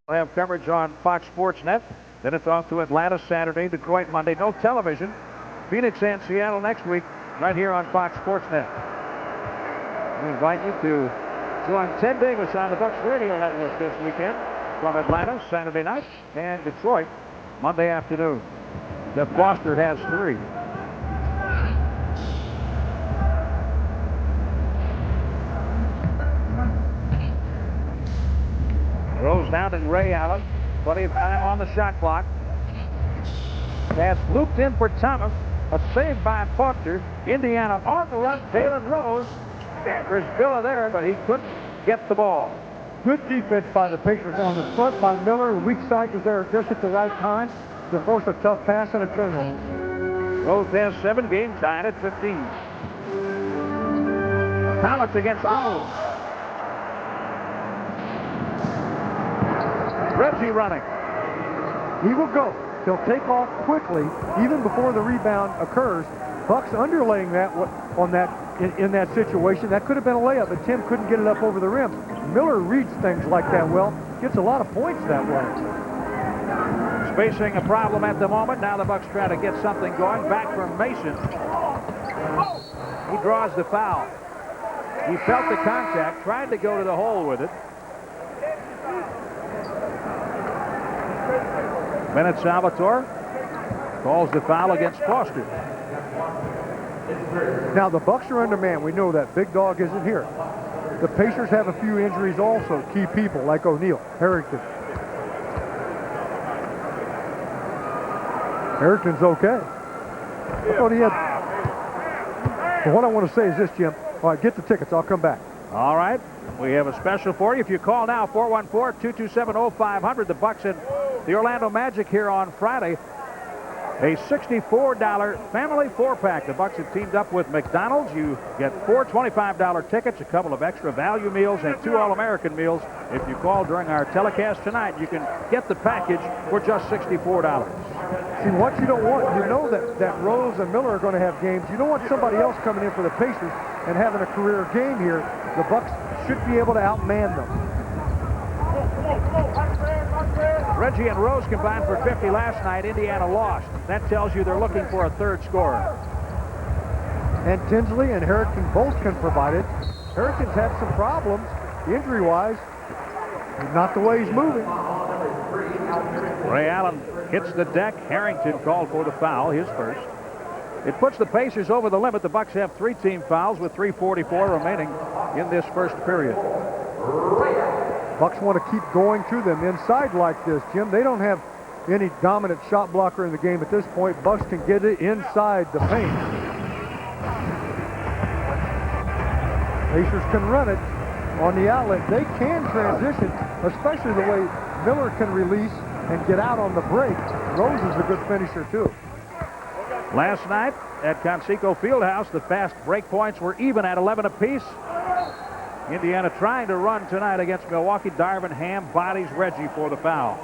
We'll have coverage on Fox Sports Net. Then it's off to Atlanta Saturday, Detroit Monday. No television. Phoenix and Seattle next week, right here on Fox Sports Net. We invite you to join Ted Davis on the Bucks Radio Network this weekend from Atlanta Saturday night and Detroit Monday afternoon. The Foster has 3. Throws down to Ray Allen. Plenty of time on the shot clock. Pass looped in for Thomas. A save by Foster. Indiana on the run. Taylor Rose. There's Villa there, but he couldn't get the ball. Good defense by the Pacers on the front by Miller. Weak side was there just at the right time to force a tough pass and a turnover. Rose has 7 games, tied at 15. Thomas against Owens. Reggie running. He will go. He'll take off quickly, even before the rebound occurs. Bucks underlaying that on that in that situation. That could have been a layup, but Tim couldn't get it up over the rim. Miller reads things like that well. Gets a lot of points that way. Spacing a problem at the moment. Now the Bucks try to get something going. Back from Mason. He draws the foul. He felt the contact, tried to go to the hole with it. Bennett Salvatore calls the foul against Foster. Now the Bucks are undermanned. We know that. Big Dog isn't here. The Pacers have a few injuries also. Key people like O'Neal, Harrington. Harrington's okay. I thought he had. But what I want to say is this, Jim. All right, get the tickets. I'll come back. All right. We have a special for you. If you call now, 414-227-0500, the Bucks and the Orlando Magic here on Friday. A $64 family 4-pack. The Bucks have teamed up with McDonald's. You get 4 $25 tickets, a couple of extra value meals, and 2 All-American meals. If you call during our telecast tonight, you can get the package for just $64. See, what you don't want, you know that Rose and Miller are going to have games. You don't want somebody else coming in for the Pacers and having a career game here. The Bucks should be able to outman them. Reggie and Rose combined for 50 last night. Indiana lost. That tells you they're looking for a third scorer. And Tinsley and Harrington both can provide it. Harrington's had some problems injury-wise. Not the way he's moving. Ray Allen hits the deck. Harrington called for the foul, his first. It puts the Pacers over the limit. The Bucks have 3 team fouls with 3:44 remaining in this first period. Bucks want to keep going to them inside like this, Jim. They don't have any dominant shot blocker in the game at this point. Bucks can get it inside the paint. Pacers can run it on the outlet. They can transition, especially the way Miller can release and get out on the break. Rose is a good finisher, too. Last night at Conseco Fieldhouse, the fast break points were even at 11 apiece. Indiana trying to run tonight against Milwaukee. Darvin Ham bodies Reggie for the foul.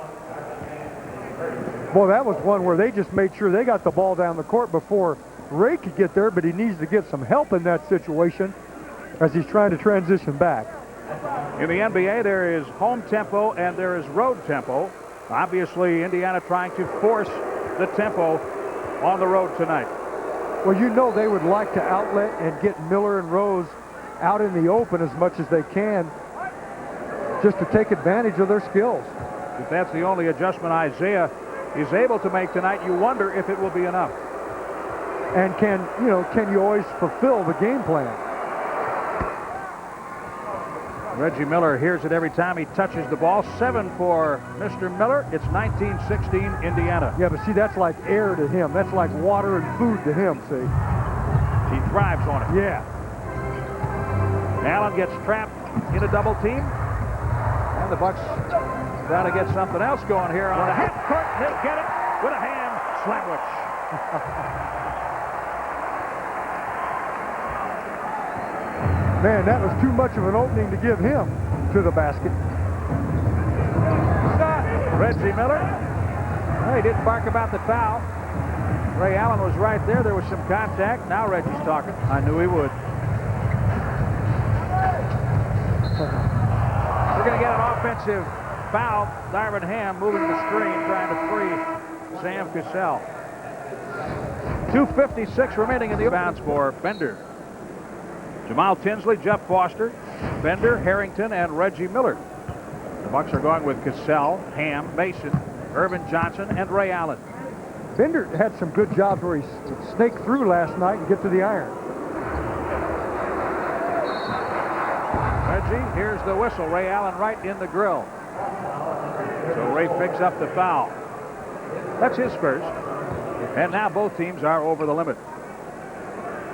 Boy, that was one where they just made sure they got the ball down the court before Ray could get there, but he needs to get some help in that situation as he's trying to transition back. In the NBA, there is home tempo and there is road tempo. Obviously, Indiana trying to force the tempo on the road tonight. Well, you know they would like to outlet and get Miller and Rose out in the open as much as they can just to take advantage of their skills. If that's the only adjustment Isaiah is able to make tonight, you wonder if it will be enough. And can you always fulfill the game plan? Reggie Miller hears it every time he touches the ball. 7 for Mr. Miller. It's 19-16 Indiana. Yeah, but see, that's like air to him. That's like water and food to him, see? He thrives on it. Yeah. Allen gets trapped in a double team. And the Bucks try to get something else going here on the half court. They'll get it with a hand sandwich. Man, that was too much of an opening to give him to the basket. Reggie Miller. Well, he didn't bark about the foul. Ray Allen was right there. There was some contact. Now Reggie's talking. I knew he would. We're going to get an offensive foul. Darvin Ham moving the screen, trying to free Sam Cassell. 2:56 remaining in the bounce for Bender. Jamal Tinsley, Jeff Foster, Bender, Harrington, and Reggie Miller. The Bucks are going with Cassell, Ham, Mason, Irvin Johnson, and Ray Allen. Bender had some good jobs where he snaked through last night and get to the iron. Reggie, here's the whistle. Ray Allen right in the grill. So Ray picks up the foul. That's his first. And now both teams are over the limit.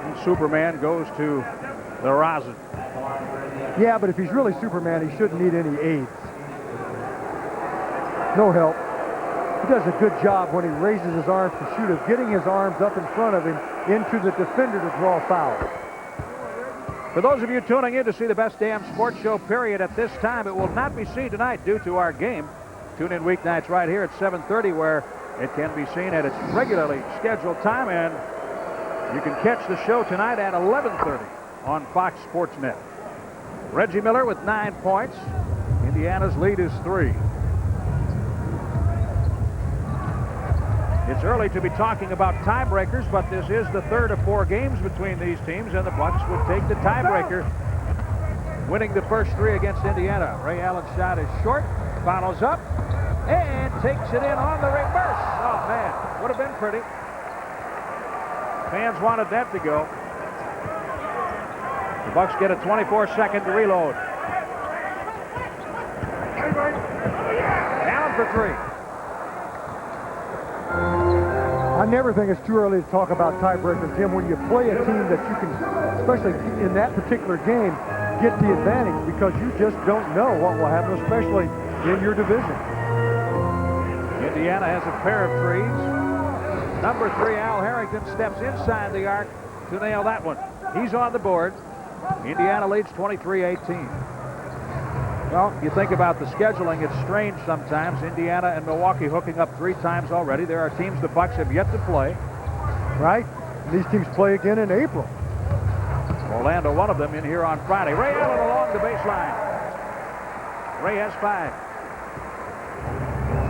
And Superman goes to the rosin. Yeah, but if he's really Superman, he shouldn't need any aids. No help. He does a good job when he raises his arms to shoot of getting his arms up in front of him into the defender to draw foul. For those of you tuning in to see the Best Damn Sports Show, period, at this time, it will not be seen tonight due to our game. Tune in weeknights right here at 7:30, where it can be seen at its regularly scheduled time, and you can catch the show tonight at 11:30 on Fox Sports Net. Reggie Miller with 9 points. Indiana's lead is 3. It's early to be talking about tiebreakers, but this is the third of 4 games between these teams, and the Bucks would take the tiebreaker, winning the first 3 against Indiana. Ray Allen's shot is short, follows up, and takes it in on the reverse. Oh, man, would have been pretty. Fans wanted that to go. The Bucks get a 24-second reload. Allen for 3. I never think it's too early to talk about tiebreakers, Jim. When you play a team that you can, especially in that particular game, get the advantage, because you just don't know what will happen, especially in your division. Indiana has a pair of threes. Number 3, Al Harrington, steps inside the arc to nail that one. He's on the board. Indiana leads 23-18. Well, you think about the scheduling, it's strange sometimes. Indiana and Milwaukee hooking up 3 times already. There are teams the Bucks have yet to play. Right? These teams play again in April. Orlando, one of them, in here on Friday. Ray Allen along the baseline. Ray has 5.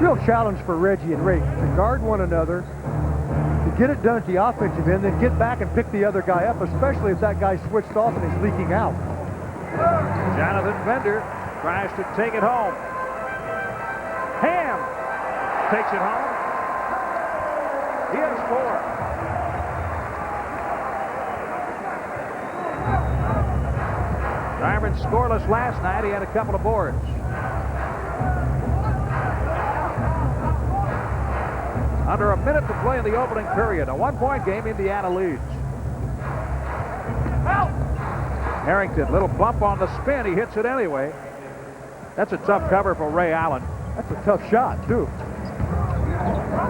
Real challenge for Reggie and Ray to guard one another, to get it done at the offensive end, then get back and pick the other guy up, especially if that guy switched off and is leaking out. Jonathan Bender tries to take it home. Ham takes it home. He has 4. Darvin scoreless last night. He had a couple of boards. Under a minute to play in the opening period. A 1-point game. Indiana leads. Harrington, little bump on the spin. He hits it anyway. That's a tough cover for Ray Allen. That's a tough shot, too.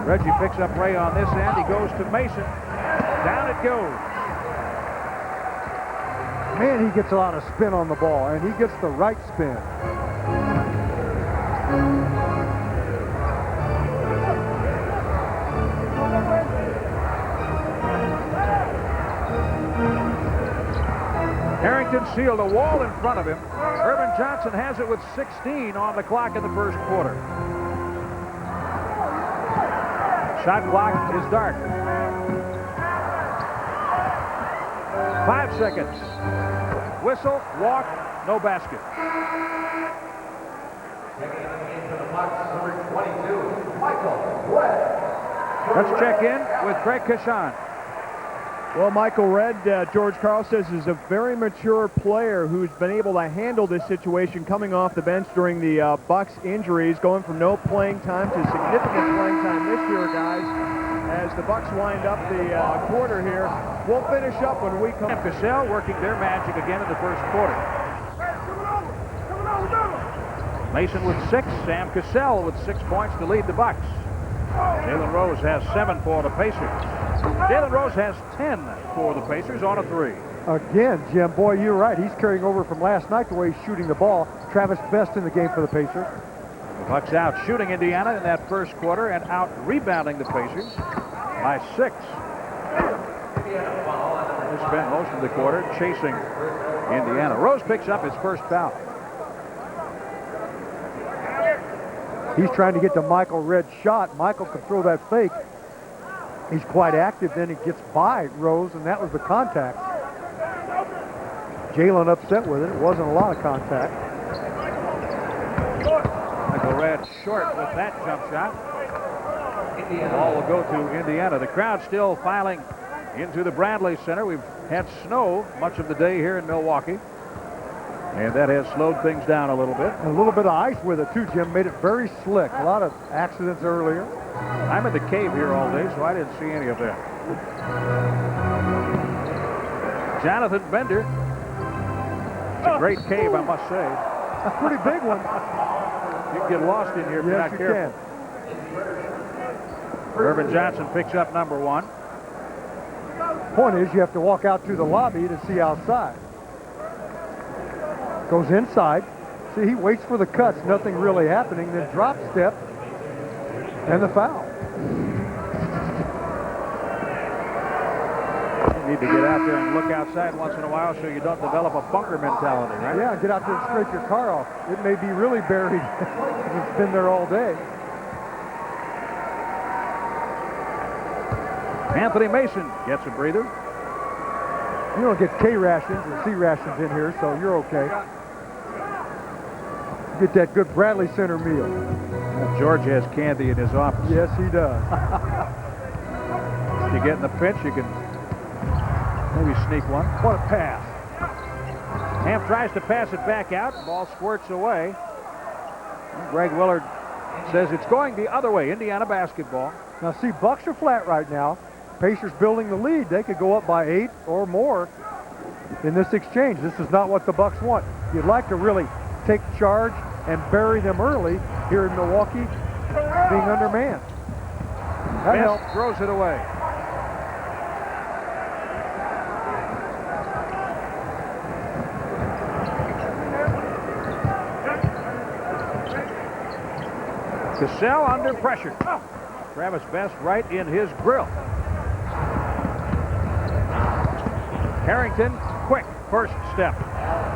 Reggie picks up Ray on this end. He goes to Mason. Down it goes. Man, he gets a lot of spin on the ball, and he gets the right spin. Harrington sealed a wall in front of him. Irvin Johnson has it with 16 on the clock in the first quarter. Shot clock is dark. 5 seconds. Whistle, walk, no basket. Let's check in with Craig Kashan. Well, Michael Redd, George Karl says, is a very mature player who's been able to handle this situation coming off the bench during the Bucks injuries, going from no playing time to significant playing time this year, guys, as the Bucks wind up the quarter here. We'll finish up when we come. Cassell working their magic again in the first quarter. Mason with 6, Sam Cassell with 6 points to lead the Bucks. Jalen Rose has 7 for the Pacers. Jalen Rose has 10 for the Pacers on a 3. Again, Jim, boy, you're right. He's carrying over from last night the way he's shooting the ball. Travis Best in the game for the Pacers. The Bucks out shooting Indiana in that first quarter and out rebounding the Pacers by 6. They spent most of the quarter chasing Indiana. Rose picks up his first foul. He's trying to get to Michael Red's shot. Michael can throw that fake. He's quite active. Then he gets by Rose, and that was the contact. Jalen upset with it. It wasn't a lot of contact. Michael Red short with that jump shot. The ball will go to Indiana. The crowd still filing into the Bradley Center. We've had snow much of the day here in Milwaukee, and that has slowed things down a little bit. And a little bit of ice with it, too, Jim. Made it very slick. A lot of accidents earlier. I'm in the cave here all day, so I didn't see any of that. Jonathan Bender. It's a great cave, I must say. A pretty big one. You can get lost in here if you're not careful. Irvin Johnson picks up number 1. Point is, you have to walk out to the lobby to see outside. Goes inside. See, he waits for the cuts. Nothing really happening. Then drop step and the foul. You need to get out there and look outside once in a while so you don't develop a bunker mentality, right? Yeah, get out there and scrape your car off. It may be really buried if it's been there all day. Anthony Mason gets a breather. You don't get K rations or C rations in here, so you're okay. Get that good Bradley Center meal. George has candy in his office. Yes, he does. If you get in the pinch, you can maybe sneak one. What a pass. Ham tries to pass it back out. Ball squirts away. Greg Willard says it's going the other way. Indiana basketball. Now, see, Bucks are flat right now. Pacers building the lead. They could go up by 8 or more in this exchange. This is not what the Bucks want. You'd like to really take charge and bury them early here in Milwaukee, being undermanned. That helps. Throws it away. Cassell under pressure. Travis Best right in his grill. Harrington, quick first step.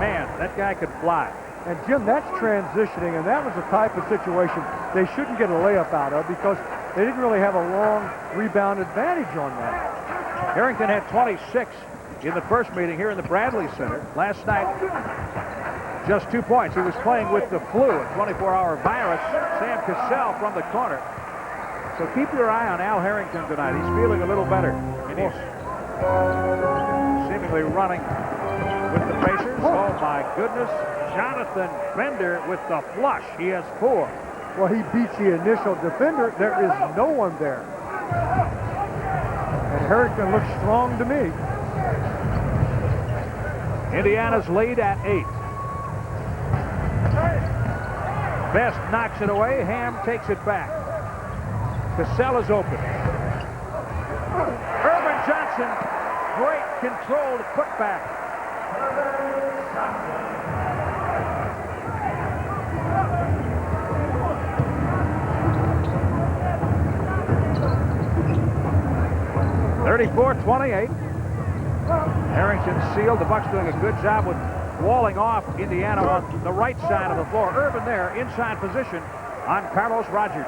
Man, that guy could fly. And, Jim, that's transitioning, and that was the type of situation they shouldn't get a layup out of because they didn't really have a long rebound advantage on that. Harrington had 26 in the first meeting here in the Bradley Center. Last night, just 2 points. He was playing with the flu, a 24-hour virus. Sam Cassell from the corner. So keep your eye on Al Harrington tonight. He's feeling a little better. And he's seemingly running with the Pacers. Oh, my goodness. Jonathan Bender with the flush. He has 4. Well, he beats the initial defender. There is no one there. And Harrington looks strong to me. Indiana's lead at 8. Best knocks it away. Ham takes it back. Cassell is open. Irvin Johnson, great controlled putback. (34-28). Harrington sealed. The Bucks doing a good job with walling off Indiana on the right side of the floor. Irvin there, inside position on Carlos Rogers.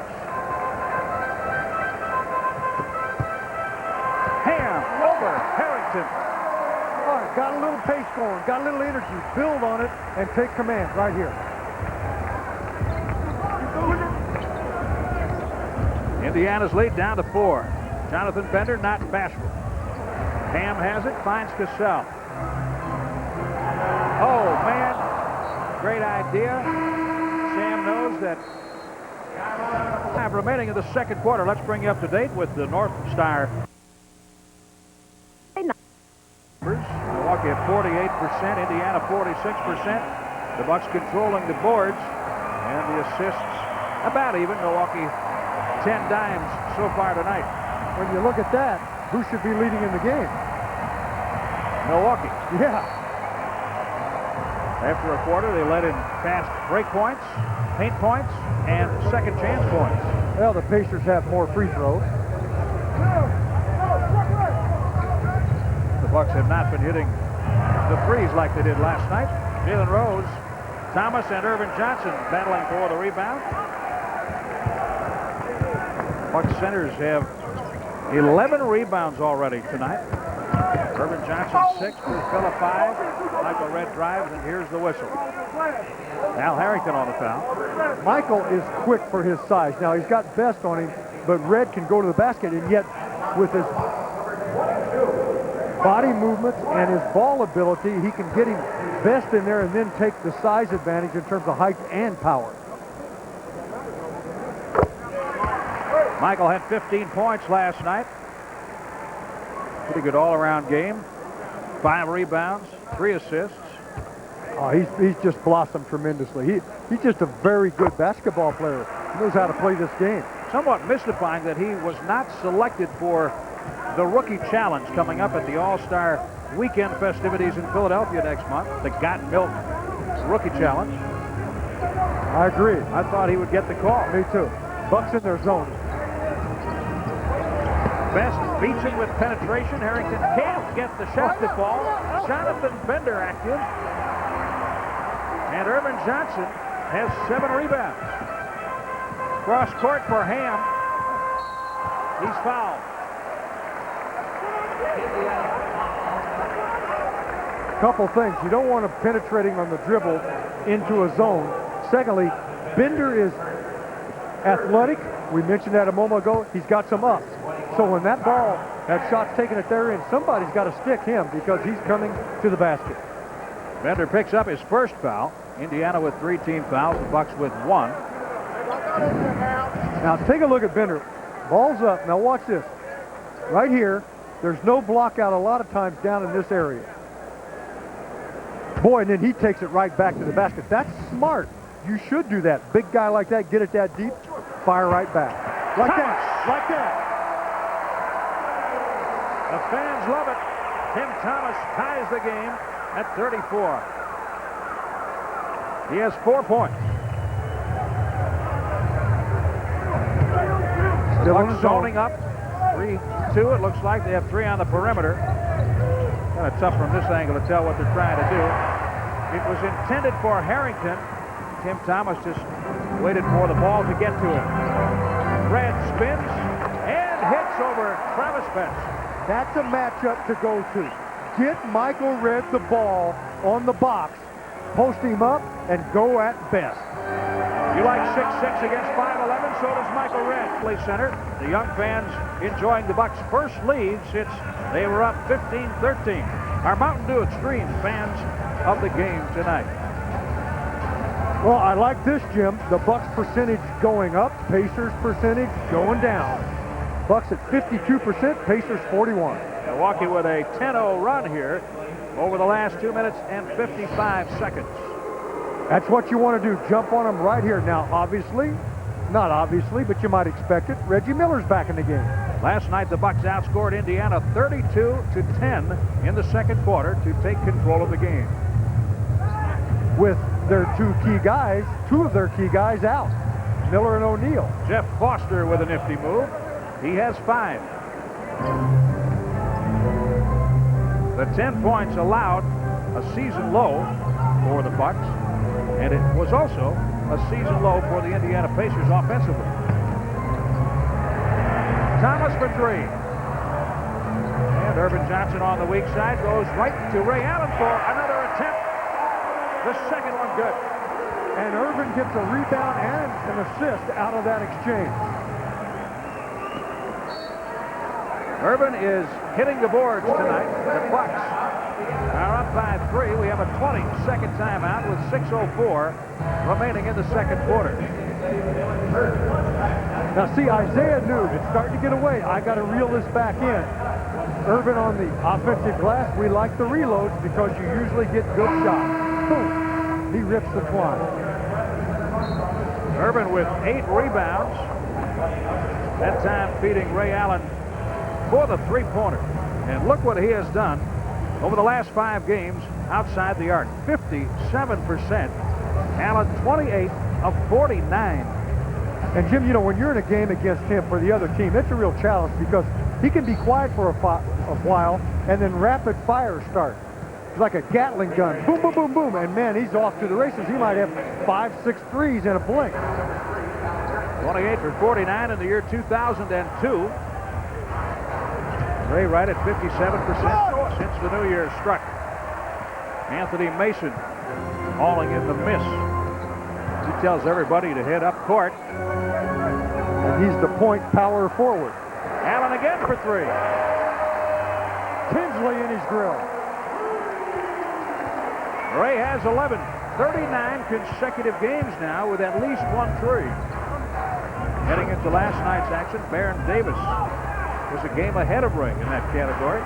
Ham over Harrington. All right, got a little pace going, got a little energy. Build on it and take command right here. Indiana's lead down to 4. Jonathan Bender not bashful. Ham has it, finds Cassell. Oh, man. Great idea. Sam knows that time remaining in the second quarter. Let's bring you up to date with the North Star. Milwaukee at 48%, Indiana 46%. The Bucks controlling the boards and the assists about even. Milwaukee 10 dimes so far tonight. When you look at that, who should be leading in the game? Milwaukee. Yeah. After a quarter, they led in fast break points, paint points, and second chance points. Well, the Pacers have more free throws. The Bucks have not been hitting the threes like they did last night. Jalen Rose, Thomas, and Irvin Johnson battling for the rebound. Buck centers have 11 rebounds already tonight. Irvin Johnson 6, Bruce Villa 5. Michael Redd drives, and here's the whistle. Al Harrington on the foul. Michael is quick for his size. Now, he's got best on him, but Redd can go to the basket, and yet with his body movements and his ball ability, he can get him best in there and then take the size advantage in terms of height and power. Michael had 15 points last night. Pretty good all-around game. 5 rebounds, 3 assists. Oh, he's just blossomed tremendously. He's just a very good basketball player. He knows how to play this game. Somewhat mystifying that he was not selected for the Rookie Challenge coming up at the All-Star Weekend festivities in Philadelphia next month. The Got Milk Rookie Challenge. I agree. I thought he would get the call. Me too. Bucks in their zone. Best beats him with penetration. Harrington can't get the shot to fall. Jonathan Bender active. And Irvin Johnson has 7 rebounds. Cross court for Ham. He's fouled. Couple things. You don't want him penetrating on the dribble into a zone. Secondly, Bender is athletic. We mentioned that a moment ago. He's got some ups. So when that ball, that shot's taken at their end, somebody's got to stick him because he's coming to the basket. Bender picks up his first foul. Indiana with 3 team fouls. The Bucks with 1. Now take a look at Bender. Ball's up. Now watch this. Right here, there's no block out a lot of times down in this area. Boy, and then he takes it right back to the basket. That's smart. You should do that. Big guy like that, get it that deep, fire right back. Like that, like that. The fans love it. Tim Thomas ties the game at 34. He has 4 points. Still Bucks zoning up. 3-2. It looks like they have 3 on the perimeter. Kind of tough from this angle to tell what they're trying to do. It was intended for Harrington. Tim Thomas just waited for the ball to get to him. Redd spins and hits over Travis Best. That's a matchup to go to. Get Michael Redd the ball on the box, post him up, and go at Best. You like 6'6" against 5'11", so does Michael Redd, play center. The young fans enjoying the Bucks' first lead since they were up 15-13. Our Mountain Dew Extreme fans of the game tonight. Well, I like this, Jim. The Bucks percentage going up, Pacers percentage going down. Bucks at 52%, Pacers 41. Milwaukee with a 10-0 run here over the last 2 minutes and 55 seconds. That's what you want to do, jump on them right here. Now, obviously, not obviously, but you might expect it, Reggie Miller's back in the game. Last night, the Bucks outscored Indiana 32-10 in the second quarter to take control of the game. With their 2 key guys, 2 of their key guys out, Miller and O'Neal. Jeff Foster with a nifty move. He has 5. The 10 points allowed a season low for the Bucks, and it was also a season low for the Indiana Pacers offensively. Thomas for 3. And Irvin Johnson on the weak side goes right to Ray Allen for another attempt. The second one good. And Irvin gets a rebound and an assist out of that exchange. Irvin is hitting the boards tonight. The Bucks are up by 3. We have a 20-second timeout with 6:04 remaining in the second quarter. Now see, Isaiah knew it's starting to get away. I got to reel this back in. Irvin on the offensive glass, we like the reloads because you usually get good shots. Boom. He rips the twine. Irvin with 8 rebounds. That time feeding Ray Allen for the 3-pointer. And look what he has done over the last 5 games outside the arc. 57%. Allen 28 of 49. And Jim, you know, when you're in a game against him for the other team, it's a real challenge because he can be quiet for a while and then rapid fire start. It's like a Gatling gun. Boom, boom, boom, boom. And man, he's off to the races. He might have 5, 6 threes in a blink. 28 for 49 in the year 2002. Ray right at 57% since the new year struck. Anthony Mason hauling in the miss. He tells everybody to head up court. And he's the point power forward. Allen again for three. Tinsley in his grill. Ray has 11. 39 consecutive games now with at least one three. Heading into last night's action, Baron Davis was a game ahead of Ray in that category.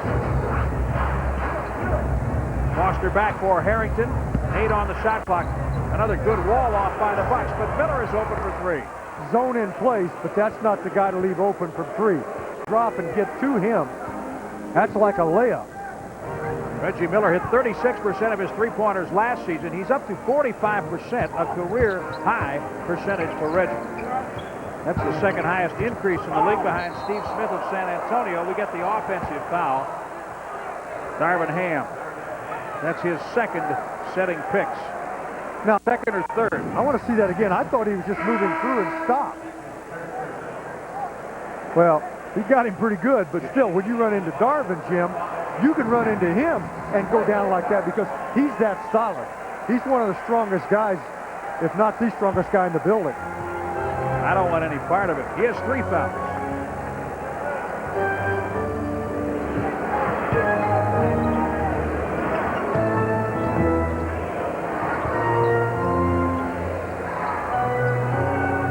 Foster back for Harrington. 8 on the shot clock. Another good wall off by the Bucks, but Miller is open for three. Zone in place, but that's not the guy to leave open from three. Drop and get to him. That's like a layup. Reggie Miller hit 36% of his three-pointers last season. He's up to 45%, a career-high percentage for Reggie. That's the second highest increase in the league behind Steve Smith of San Antonio. We get the offensive foul. Darvin Ham. That's his second setting picks. Now, second or third. I want to see that again. I thought he was just moving through and stopped. Well, he got him pretty good, but still, when you run into Darvin, Jim, you can run into him and go down like that because he's that solid. He's one of the strongest guys, if not the strongest guy in the building. I don't want any part of it. He has 3 fouls.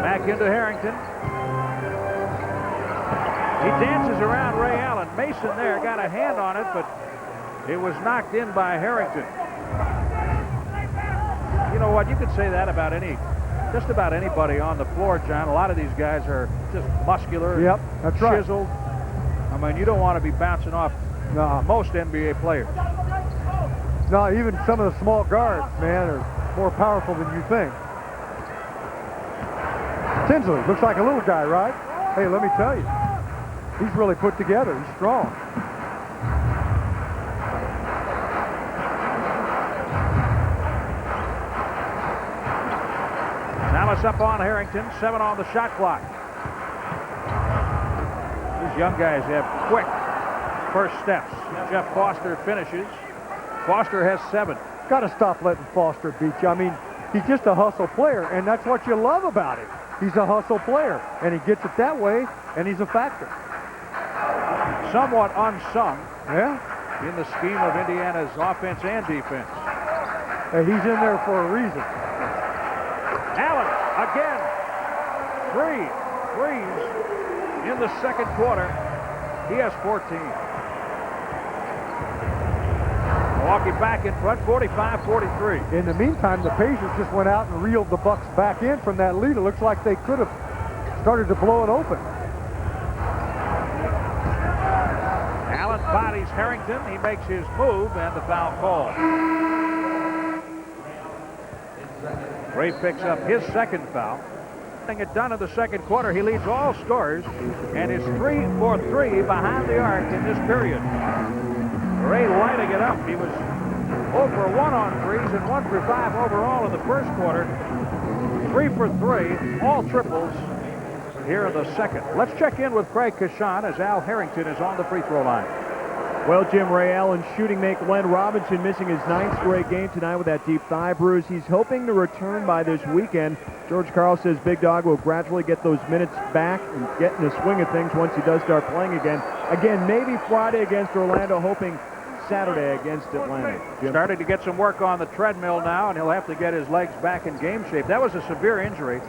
Back into Harrington. He dances around Ray Allen. Mason there got a hand on it, but it was knocked in by Harrington. You know what? You could say that about just about anybody on the floor, John. A lot of these guys are just muscular. Yep, that's right. Chiseled. I mean, you don't want to be bouncing off most NBA players. No, even some of the small guards, man, are more powerful than you think. Tinsley looks like a little guy, right? Hey, let me tell you. He's really put together. He's strong. Thomas up on Harrington. 7 on the shot clock. These young guys have quick first steps. Jeff Foster finishes. Foster has 7. Got to stop letting Foster beat you. I mean, he's just a hustle player, and that's what you love about him. He's a hustle player, and he gets it that way, and he's a factor. Somewhat unsung Yeah. in the scheme of Indiana's offense and defense. Hey, he's in there for a reason. Allen again. 3 threes in the second quarter. He has 14. Milwaukee back in front, 45-43. In the meantime, the Pacers just went out and reeled the Bucks back in from that lead. It looks like they could have started to blow it open. Allen bodies Harrington. He makes his move, and the foul call. Ray picks up his second foul. Getting it done in the second quarter. He leads all scorers and is 3 for 3 behind the arc in this period. Ray lighting it up. He was 0 for 1 on threes and 1 for 5 overall in the first quarter. 3 for 3, all triples here in the second. Let's check in with Craig Kashan as Al Harrington is on the free throw line. Well, Jim, Ray Allen shooting make Len Robinson missing his 9th straight game tonight with that deep thigh bruise. He's hoping to return by this weekend. George Karl says Big Dog will gradually get those minutes back and get in the swing of things once he does start playing again. Again, maybe Friday against Orlando, hoping Saturday against Atlanta. Jim. Starting to get some work on the treadmill now, and he'll have to get his legs back in game shape. That was a severe injury.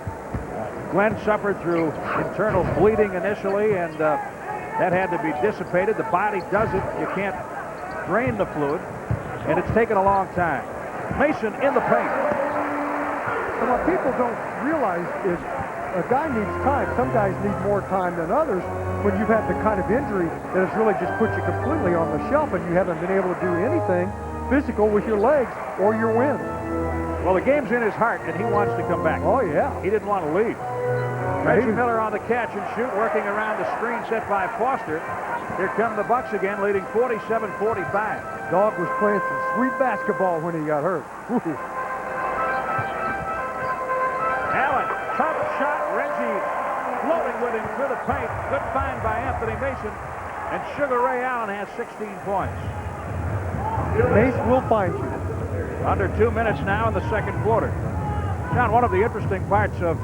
Glenn suffered through internal bleeding initially, and that had to be dissipated. The body does it. You can't drain the fluid, and it's taken a long time. Mason in the paint. And what people don't realize is a guy needs time. Some guys need more time than others. When you've had the kind of injury that has really just put you completely on the shelf and you haven't been able to do anything physical with your legs or your wind. Well, the game's in his heart, and he wants to come back. Oh, yeah. He didn't want to leave. Reggie Miller on the catch and shoot, working around the screen set by Foster. Here come the Bucks again, leading 47-45. Dog was playing some sweet basketball when he got hurt. Allen, tough shot. Reggie with him to the paint. Good find by Anthony Mason. And Sugar Ray Allen has 16 points. Mace will find you. Under 2 minutes now in the second quarter. John, one of the interesting parts of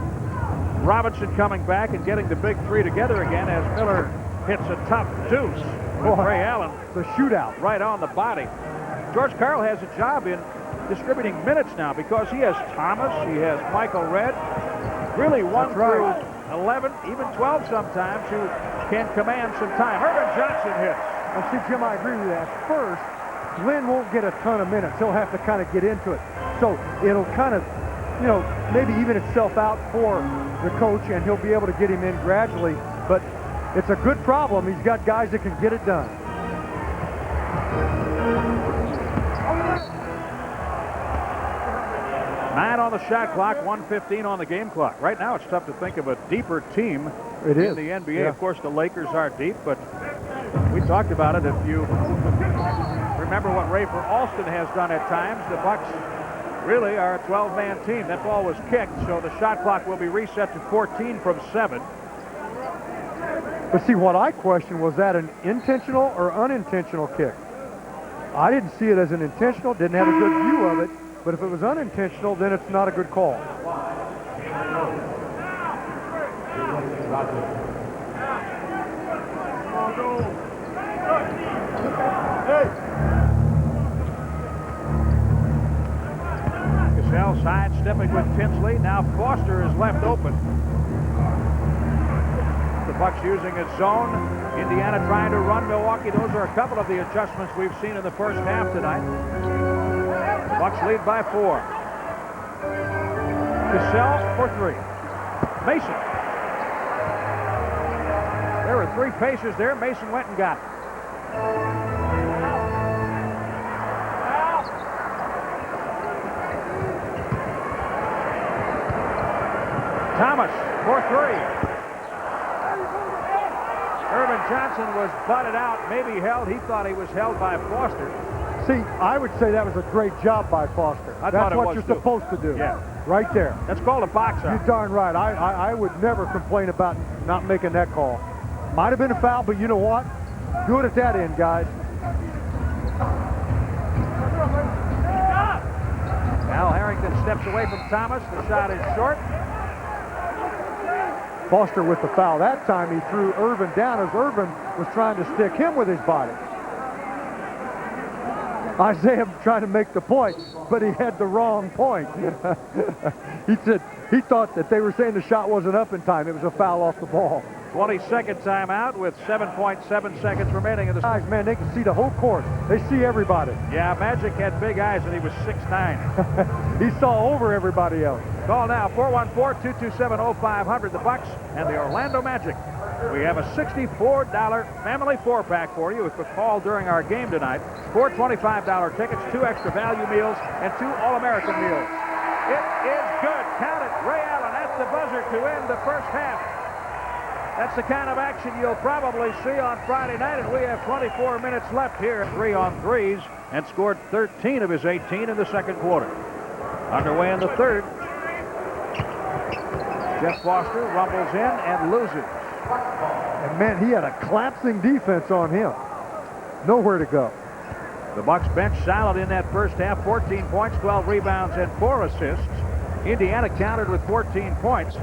Robinson coming back and getting the big three together again as Miller hits a tough deuce with Ray Allen. The shootout. Right on the body. George Karl has a job in distributing minutes now because he has Thomas, he has Michael Redd, really 1 through 11, even 12 sometimes, who can command some time. Irvin Johnson hits. Well, see, Jim, I agree with that. First, Lynn won't get a ton of minutes. He'll have to kind of get into it. So it'll kind of, you know, maybe even itself out for the coach, and he'll be able to get him in gradually. But it's a good problem. He's got guys that can get it done. Nine on the shot clock, 1:15 on the game clock. Right now, it's tough to think of a deeper team in the NBA. Yeah. Of course, the Lakers are deep, but we talked about it. If you remember what Rafer Alston has done at times, the Bucks really are a 12-man team. That ball was kicked, so the shot clock will be reset to 14 from 7. But see, what I questioned, was that an intentional or unintentional kick? I didn't see it as an intentional, didn't have a good view of it, but if it was unintentional, then it's not a good call. Cassell sidestepping with Tinsley. Now Foster is left open. The Bucks using a zone. Indiana trying to run Milwaukee. Those are a couple of the adjustments we've seen in the first half tonight. The Bucks lead by 4. Cassell for 3. Mason. There were 3 Pacers there. Mason went and got it. Thomas for 3. Irvin Johnson was butted out, maybe held. He thought he was held by Foster. See, I would say that was a great job by Foster. That's what you're supposed to do. Yeah. Right there. That's called a box out. You're darn right. I would never complain about not making that call. Might have been a foul, but you know what? Good at that end, guys. Al Harrington steps away from Thomas. The shot is short. Foster with the foul. That time he threw Irvin down as Irvin was trying to stick him with his body. Isaiah trying to make the point, but he had the wrong point. He said he thought that they were saying the shot wasn't up in time. It was a foul off the ball. 22nd timeout with 7.7 seconds remaining in the... Guys, man, they can see the whole court. They see everybody. Yeah, Magic had big eyes and he was 6'9". He saw over everybody else. Call now, 414-227-0500, the Bucks and the Orlando Magic. We have a $64 family 4-pack for you if you call during our game tonight. 4 $25 tickets, 2 extra value meals, and 2 All-American meals. It is good. Count it. Ray Allen at the buzzer to end the first half. That's the kind of action you'll probably see on Friday night, and we have 24 minutes left here. 3-on-3s, and scored 13 of his 18 in the second quarter. Underway in the third. Jeff Foster rumbles in and loses. And man, he had a collapsing defense on him. Nowhere to go. The Bucks bench solid in that first half. 14 points, 12 rebounds, and 4 assists. Indiana countered with 14 points,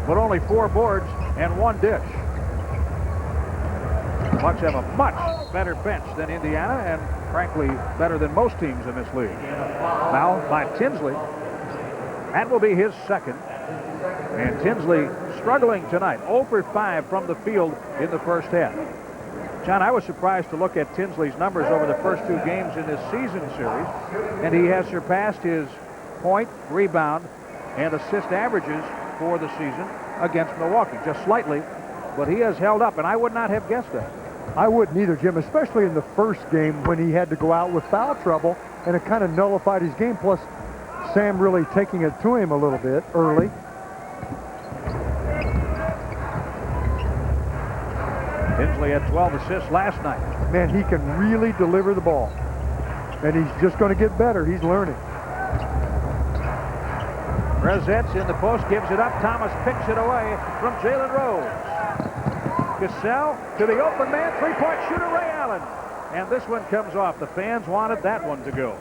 but only 4 boards and 1 dish. The Bucks have a much better bench than Indiana, and frankly, better than most teams in this league. Foul by Tinsley. That will be his second. And Tinsley struggling tonight. 0 for 5 from the field in the first half. John, I was surprised to look at Tinsley's numbers over the first 2 games in this season series, and he has surpassed his point, rebound, and assist averages for the season against Milwaukee, just slightly, but he has held up, and I would not have guessed that. I wouldn't either, Jim, especially in the first game when he had to go out with foul trouble, and it kind of nullified his game, plus Sam really taking it to him a little bit early. Tinsley had 12 assists last night. Man, he can really deliver the ball, and he's just going to get better. He's learning. Brezet's in the post, gives it up. Thomas picks it away from Jalen Rose. Cassell to the open man, three-point shooter Ray Allen. And this one comes off. The fans wanted that one to go.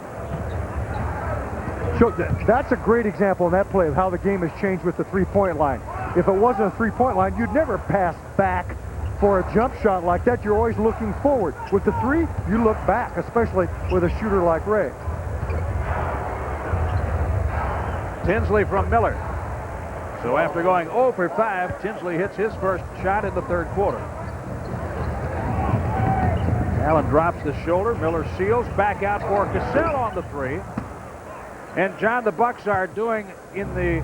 So that's a great example in that play of how the game has changed with the three-point line. If it wasn't a three-point line, you'd never pass back for a jump shot like that. You're always looking forward. With the three, you look back, especially with a shooter like Ray. Tinsley from Miller. So after going 0 for 5, Tinsley hits his first shot in the third quarter. Allen drops the shoulder. Miller seals. Back out for Cassell on the three. And John, the Bucks are doing in the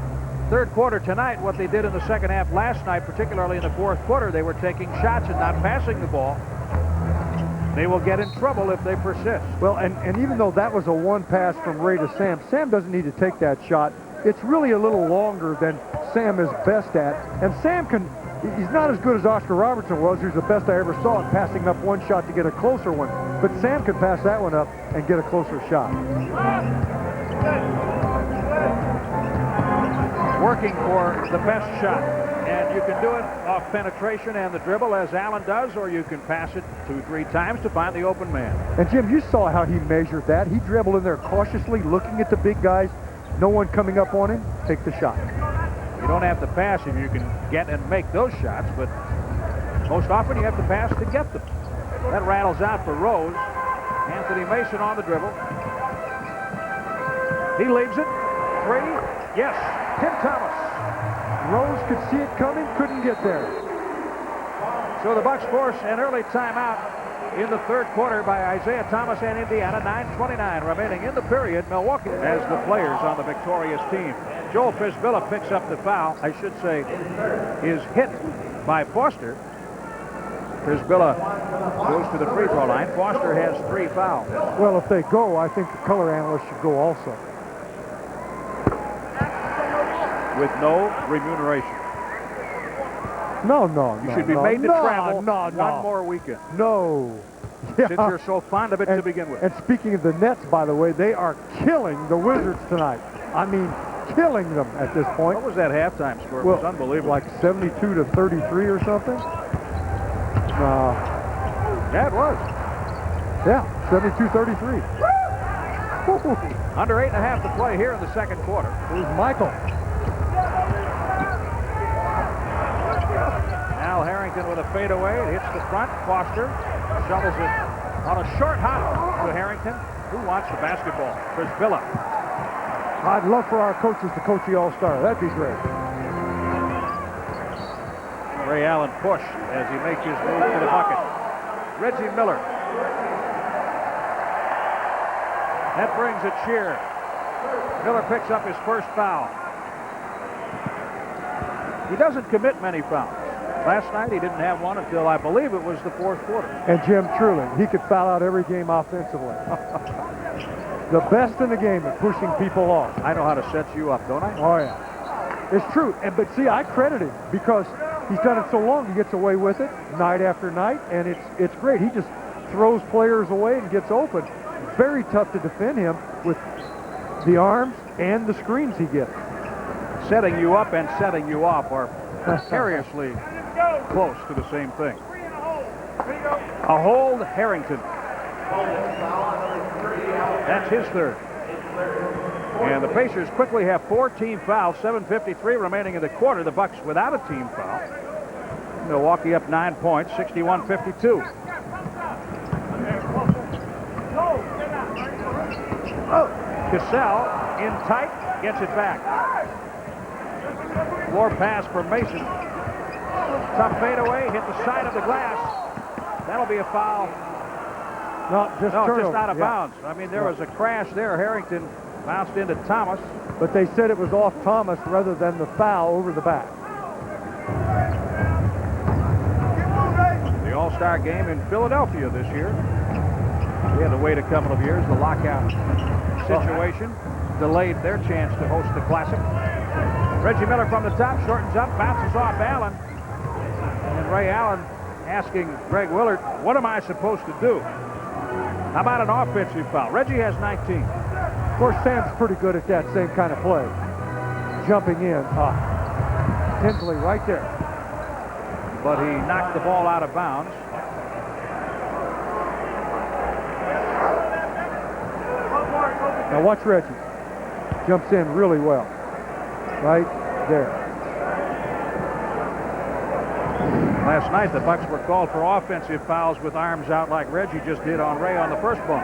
third quarter tonight what they did in the second half last night, particularly in the fourth quarter. They were taking shots and not passing the ball. They will get in trouble if they persist. Well, and even though that was a one pass from Ray to Sam, Sam doesn't need to take that shot. It's really a little longer than Sam is best at. And Sam he's not as good as Oscar Robertson was, who's the best I ever saw at passing up one shot to get a closer one. But Sam can pass that one up and get a closer shot. Working for the best shot. And you can do it off penetration and the dribble as Allen does, or you can pass it 2-3 times to find the open man. And Jim, you saw how he measured that. He dribbled in there cautiously, looking at the big guys. No one coming up on him. Take the shot. You don't have to pass if you can get and make those shots, but most often you have to pass to get them. That rattles out for Rose. Anthony Mason on the dribble. He leaves it. Three. Yes. Tim Thomas. Rose could see it coming, couldn't get there. So the Bucks force an early timeout in the third quarter by Isaiah Thomas and Indiana. 9:29 remaining in the period. Milwaukee has the players on the victorious team. Joel Fisbilla picks up the foul. I should say is hit by Foster. Fisbilla goes to the free throw line. Foster has 3 fouls. Well, if they go, I think the color analyst should go also. With no remuneration. No. You should be made to travel one more weekend. No. Since you're so fond of it to begin with. And speaking of the Nets, by the way, they are killing the Wizards tonight. I mean, killing them at this point. What was that halftime score? It was unbelievable. Like 72-33 or something? Yeah, it was. Yeah, 72-33. Under 8.5 to play here in the second quarter. Here's Michael. Al Harrington with a fadeaway. It hits the front. Foster shovels it on a short hop to Harrington, who wants the basketball. Fisbilla. I'd love for our coaches to coach the All-Star. That'd be great. Ray Allen pushed as he makes his move to the bucket. Reggie Miller. That brings a cheer. Miller picks up his first foul. He doesn't commit many fouls. Last night he didn't have one until I believe it was the fourth quarter. And Jim, truly, he could foul out every game offensively. The best in the game at pushing people off. I know how to set you up, don't I? Oh, yeah. It's true. But see, I credit him because he's done it so long. He gets away with it night after night, and it's great. He just throws players away and gets open. Very tough to defend him with the arms and the screens he gets. Setting you up and setting you off are seriously close to the same thing. A hold, Harrington. That's his third. And the Pacers quickly have 4 team fouls, 7:53 remaining in the quarter. The Bucks without a team foul. Milwaukee up 9 points, 61-52. Cassell in tight, gets it back. Floor pass for Mason. Tough fadeaway, hit the side of the glass. That'll be a foul. No, just out of bounds. I mean, there was a crash there. Harrington bounced into Thomas. But they said it was off Thomas rather than the foul over the back. The All-Star game in Philadelphia this year. We had to wait a couple of years. The lockout situation delayed their chance to host the Classic. Reggie Miller from the top, shortens up, bounces off Allen. And Ray Allen asking Greg Willard, what am I supposed to do? How about an offensive foul? Reggie has 19. Of course, Sam's pretty good at that same kind of play. Jumping in. Tinsley right there. but he knocked the ball out of bounds. Now watch Reggie. Jumps in really well. Right there. Last night, the Bucks were called for offensive fouls with arms out like Reggie just did on Ray on the first bump.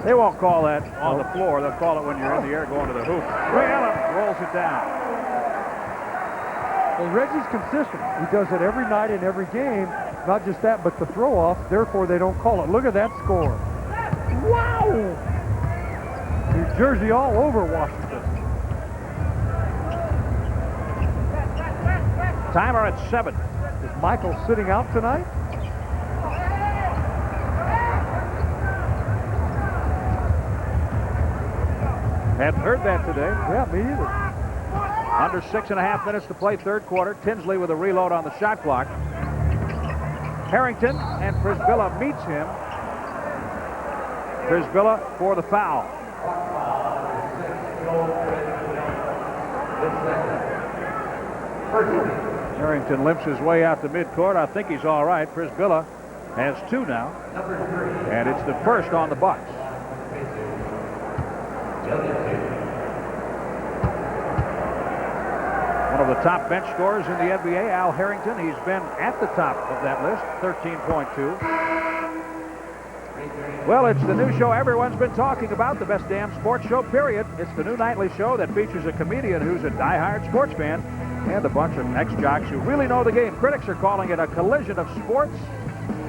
They won't call that on the floor. They'll call it when you're in the air going to the hoop. Ray Allen rolls it down. Well, Reggie's consistent. He does it every night in every game. Not just that, but the throw-off. Therefore, they don't call it. Look at that score. Wow! New Jersey all over Washington. Timer at 7. Is Michael sitting out tonight? Hadn't heard that today. Yeah, me either. Under 6.5 minutes to play third quarter. Tinsley with a reload on the shot clock. Harrington and Frisbilla meets him. Frisbilla for the foul. Harrington limps his way out to midcourt. I think he's all right. Frisbilla has 2 now. And it's the first on the Bucks. One of the top bench scorers in the NBA, Al Harrington. He's been at the top of that list, 13.2. Well, it's the new show everyone's been talking about, the best damn sports show, period. It's the new nightly show that features a comedian who's a diehard sports fan and a bunch of ex-jocks who really know the game. Critics are calling it a collision of sports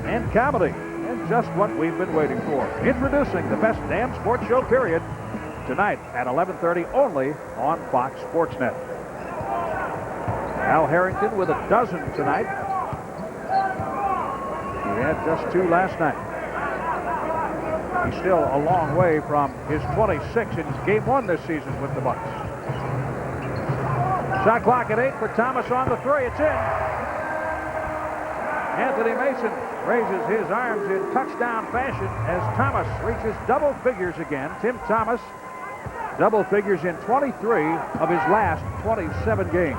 and comedy, and just what we've been waiting for. Introducing the best damn sports show, period, tonight at 11:30 only on Fox Sports Net. Al Harrington with a dozen tonight. He had just 2 last night. He's still a long way from his 26 in game 1 this season with the Bucks. Shot clock at 8 for Thomas on the 3. It's in. Anthony Mason raises his arms in touchdown fashion as Thomas reaches double figures again. Tim Thomas, double figures in 23 of his last 27 games.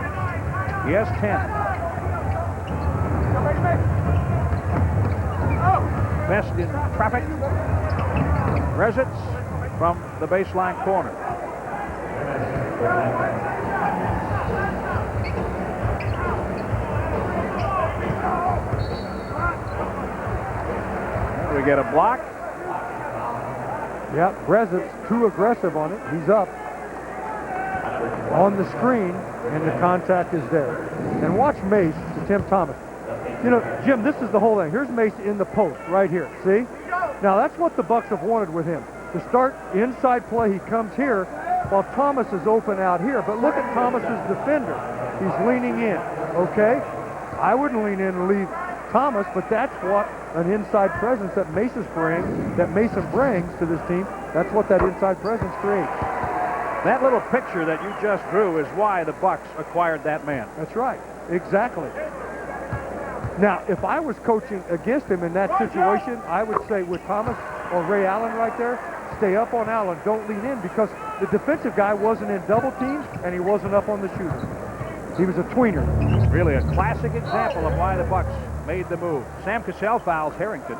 He has 10. Best in traffic. Resitz from the baseline corner. And we get a block. Yep, Resitz too aggressive on it. He's up on the screen, and the contact is there. And watch Mace to Tim Thomas. You know, Jim, this is the whole thing. Here's Mace in the post right here. See? Now, that's what the Bucks have wanted with him. To start inside play, he comes here while Thomas is open out here. But look at Thomas's defender. He's leaning in, okay? I wouldn't lean in and leave Thomas, but that's what an inside presence that Mason brings to this team. That's what that inside presence creates. That little picture that you just drew is why the Bucks acquired that man. That's right. Exactly. Now, if I was coaching against him in that situation, I would say with Thomas or Ray Allen right there, stay up on Allen. Don't lean in because the defensive guy wasn't in double teams and he wasn't up on the shooter. He was a tweener. Really a classic example of why the Bucks made the move. Sam Cassell fouls Harrington.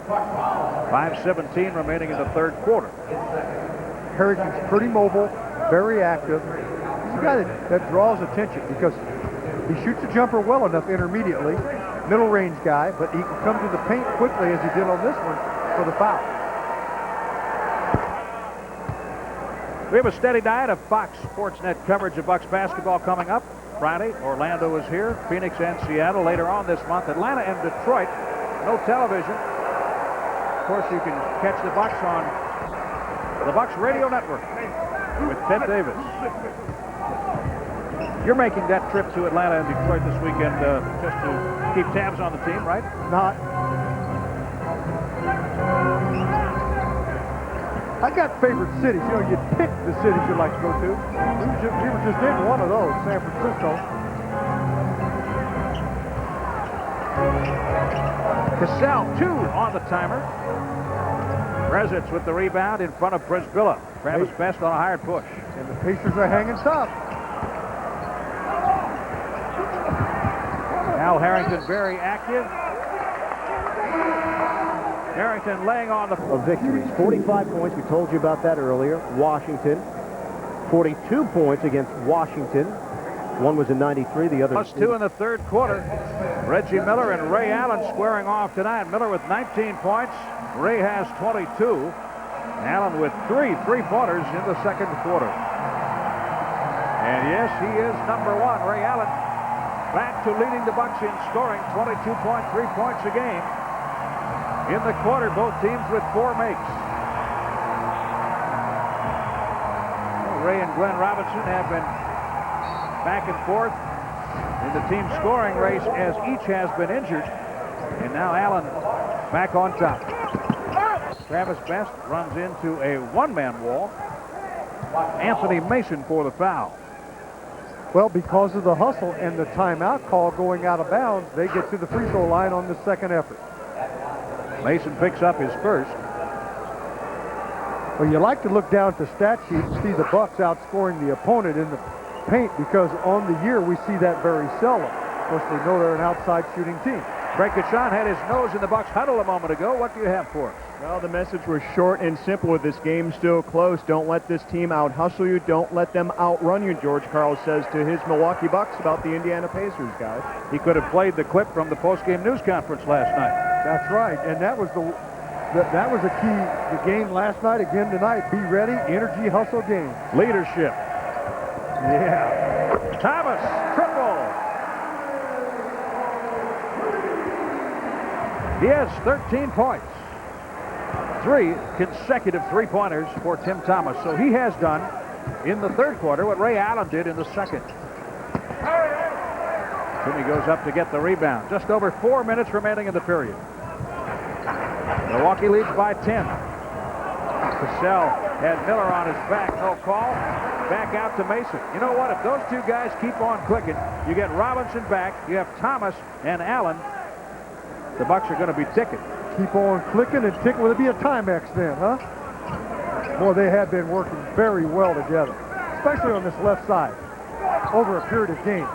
5:17 remaining in the third quarter. Harrington's pretty mobile, very active. He's a guy that draws attention because he shoots a jumper well enough intermediately, middle range guy, but he can come to the paint quickly as he did on this one for the foul. We have a steady diet of Fox Sports Net coverage of Bucks basketball coming up. Friday, Orlando is here, Phoenix and Seattle later on this month. Atlanta and Detroit, no television. Of course, you can catch the Bucks on the Bucks Radio Network with Ted Davis. You're making that trip to Atlanta and Detroit this weekend just to keep tabs on the team, right? Not. I got favorite cities. You know, you pick the cities you like to go to. We were just in one of those, San Francisco. Cassell, 2 on the timer. Resitz with the rebound in front of Frisbilla. Travis Best on a hard push. And the Pacers are hanging tough. Al Harrington very active. Harrington laying on the... Of victories. 45 points. We told you about that earlier. Washington. 42 points against Washington. One was in 93, the other... +2 in the third quarter. Reggie Miller and Ray Allen squaring off tonight. Miller with 19 points. Ray has 22. Allen with 3 three-pointers in the second quarter. And yes, he is number one. Ray Allen back to leading the Bucks in scoring, 22.3 points a game. In the quarter, both teams with 4 makes. Ray and Glenn Robinson have been back and forth in the team scoring race as each has been injured. And now Allen back on top. Travis Best runs into a one-man wall. Anthony Mason for the foul. Well, because of the hustle and the timeout call going out of bounds, they get to the free throw line on the second effort. Mason picks up his first. Well, you like to look down at the stat sheet and see the Bucks outscoring the opponent in the paint, because on the year we see that very seldom. Of course, they know they're an outside shooting team. Greg Cachon had his nose in the Bucks huddle a moment ago. What do you have for us? Well, the message was short and simple with this game still close. Don't let this team out-hustle you. Don't let them outrun you, George Karl says to his Milwaukee Bucks about the Indiana Pacers, guys. He could have played the clip from the post-game news conference last night. That's right, and that was that was the key. The game last night, again tonight. Be ready, energy, hustle game. Leadership. Yeah. Thomas, triple. He has 13 points. 3 consecutive three-pointers for Tim Thomas. So he has done in the third quarter what Ray Allen did in the second. Timmy goes up to get the rebound. Just over 4 minutes remaining in the period. Milwaukee leads by 10. Cassell had Miller on his back. No call. Back out to Mason. You know what? If those two guys keep on clicking, you get Robinson back. You have Thomas and Allen. The Bucks are going to be ticking. Keep on clicking and ticking. Will it be a Timex then, huh? Boy, they have been working very well together, especially on this left side over a period of games.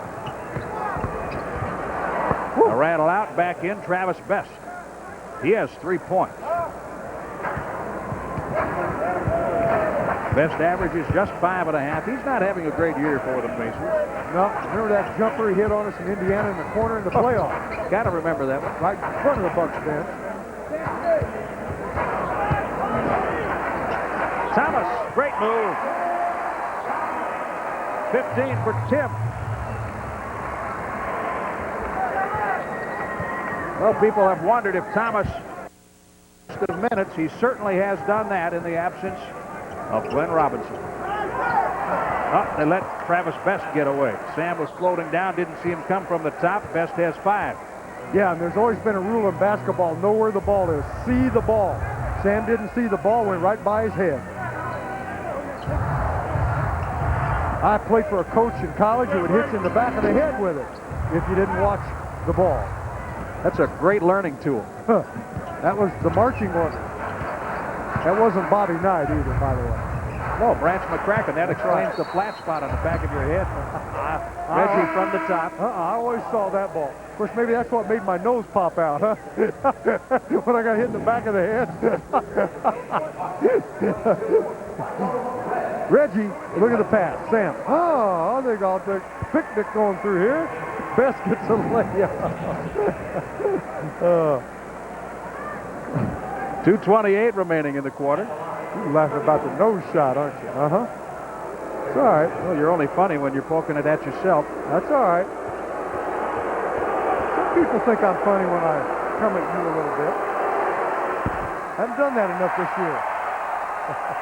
A rattle out, back in, Travis Best. He has 3 points. Best average is just 5.5. He's not having a great year for the Pacers. No, remember that jumper he hit on us in Indiana in the corner in the playoffs? Got to remember that one. Right in front of the Bucks bench. Thomas, great move. 15 for Tim. Well, people have wondered if Thomas of minutes. He certainly has done that in the absence of Glenn Robinson. Oh, they let Travis Best get away. Sam was floating down, didn't see him come from the top. Best has 5. Yeah, and there's always been a rule in basketball, know where the ball is, see the ball. Sam didn't see the ball, went right by his head. I played for a coach in college who would hit you in the back of the head with it if you didn't watch the ball. That's a great learning tool. Huh. That was the marching order. That wasn't Bobby Knight either, by the way. No, Branch McCracken. That explains the flat spot on the back of your head. Reggie from the top. I always saw that ball. Of course, maybe that's what made my nose pop out, huh? When I got hit in the back of the head. Reggie, look at the pass. Sam. Oh, they got the picnic going through here. Best gets a layup. 2:28 remaining in the quarter. You're laughing about the nose shot, aren't you? Uh-huh. It's all right. Well, you're only funny when you're poking it at yourself. That's all right. Some people think I'm funny when I come at you a little bit. I haven't done that enough this year.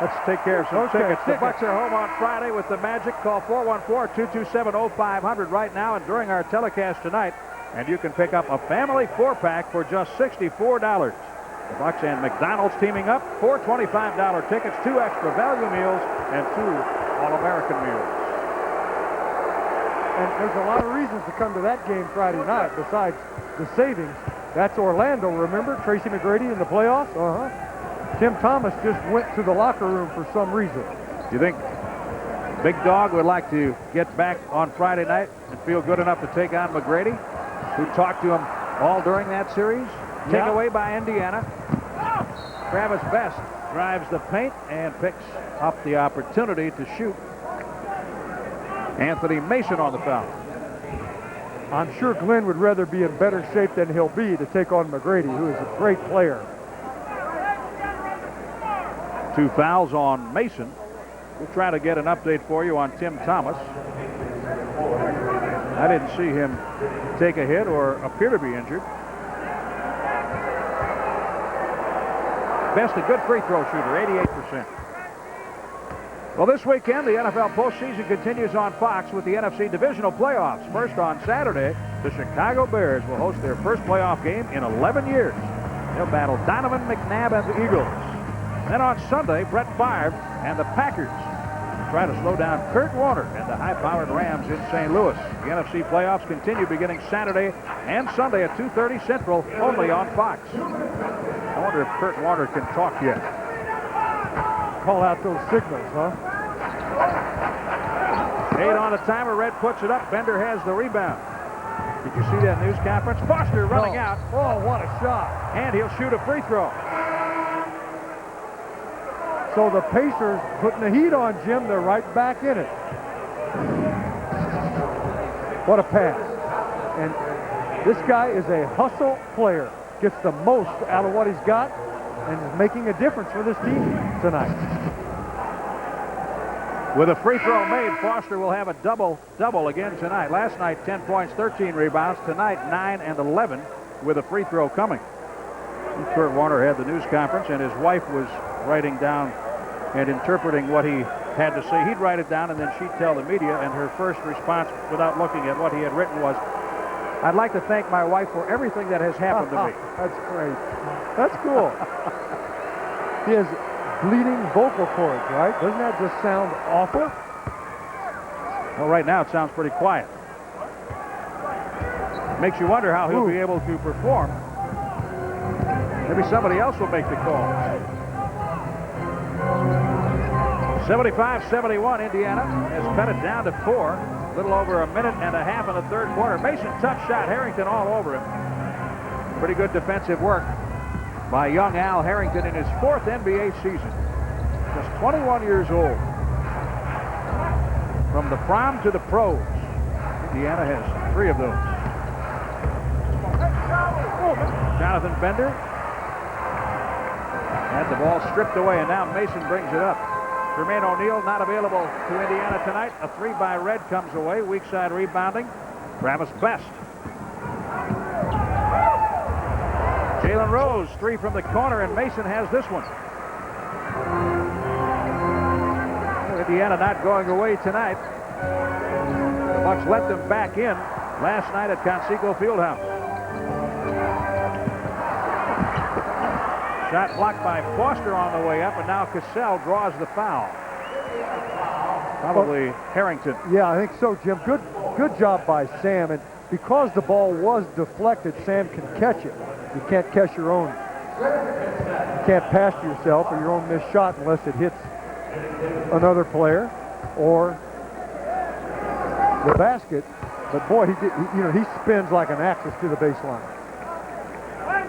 Let's take care of some tickets. The Bucks are home on Friday with the Magic. Call 414-227-0500 right now and during our telecast tonight, and you can pick up a family 4-pack for just $64. The Bucks and McDonald's teaming up. 4 $25 tickets, 2 extra value meals, and 2 All-American meals. And there's a lot of reasons to come to that game Friday night besides the savings. That's Orlando, remember? Tracy McGrady in the playoffs? Uh-huh. Tim Thomas just went to the locker room for some reason. Do you think Big Dog would like to get back on Friday night and feel good enough to take on McGrady? who talked to him all during that series. Taken away by Indiana. Travis Best drives the paint and picks up the opportunity to shoot. Anthony Mason on the foul. I'm sure Glenn would rather be in better shape than he'll be to take on McGrady, who is a great player. 2 fouls on Mason. We'll try to get an update for you on Tim Thomas. I didn't see him take a hit or appear to be injured. Best a good free throw shooter, 88%. Well, this weekend, the NFL postseason continues on Fox with the NFC divisional playoffs. First on Saturday, the Chicago Bears will host their first playoff game in 11 years. They'll battle Donovan McNabb and the Eagles. Then on Sunday, Brett Favre and the Packers try to slow down Kurt Warner and the high-powered Rams in St. Louis. The NFC playoffs continue beginning Saturday and Sunday at 2:30 Central, only on Fox. I wonder if Kurt Warner can talk yet. Call out those signals, huh? 8 on the timer. Red puts it up. Bender has the rebound. Did you see that news conference? Foster running out. Oh, what a shot. And he'll shoot a free throw. So the Pacers putting the heat on Jim. They're right back in it. What a pass. And this guy is a hustle player. Gets the most out of what he's got and is making a difference for this team tonight. With a free throw made, Foster will have a double-double again tonight. Last night, 10 points, 13 rebounds. Tonight, 9 and 11 with a free throw coming. Kurt Warner had the news conference, and his wife was writing down and interpreting what he had to say. He'd write it down, and then she'd tell the media, and her first response, without looking at what he had written, was, "I'd like to thank my wife for everything that has happened to me." That's great. That's cool. He has bleeding vocal cords, right? Doesn't that just sound awful? Well, right now it sounds pretty quiet. Makes you wonder how he'll be able to perform. Maybe somebody else will make the call. 75-71, Indiana has cut it down to 4. A little over a minute and a half in the third quarter. Mason, tough shot. Harrington all over him. Pretty good defensive work by young Al Harrington in his 4th NBA season. Just 21 years old. From the prom to the pros, Indiana has 3 of those. Jonathan Bender had the ball stripped away, and now Mason brings it up. Jermaine O'Neal not available to Indiana tonight. A 3 by Red comes away. Weak side rebounding. Travis Best. Jalen Rose, 3 from the corner, and Mason has this one. Indiana not going away tonight. The Bucks let them back in last night at Conseco Fieldhouse. Shot blocked by Foster on the way up, and now Cassell draws the foul. Probably Harrington. Yeah, I think so, Jim. Good job by Sam. And because the ball was deflected, Sam can catch it. You can't catch your own. You can't pass to yourself or your own missed shot unless it hits another player or the basket. But boy, he spins like an axis to the baseline.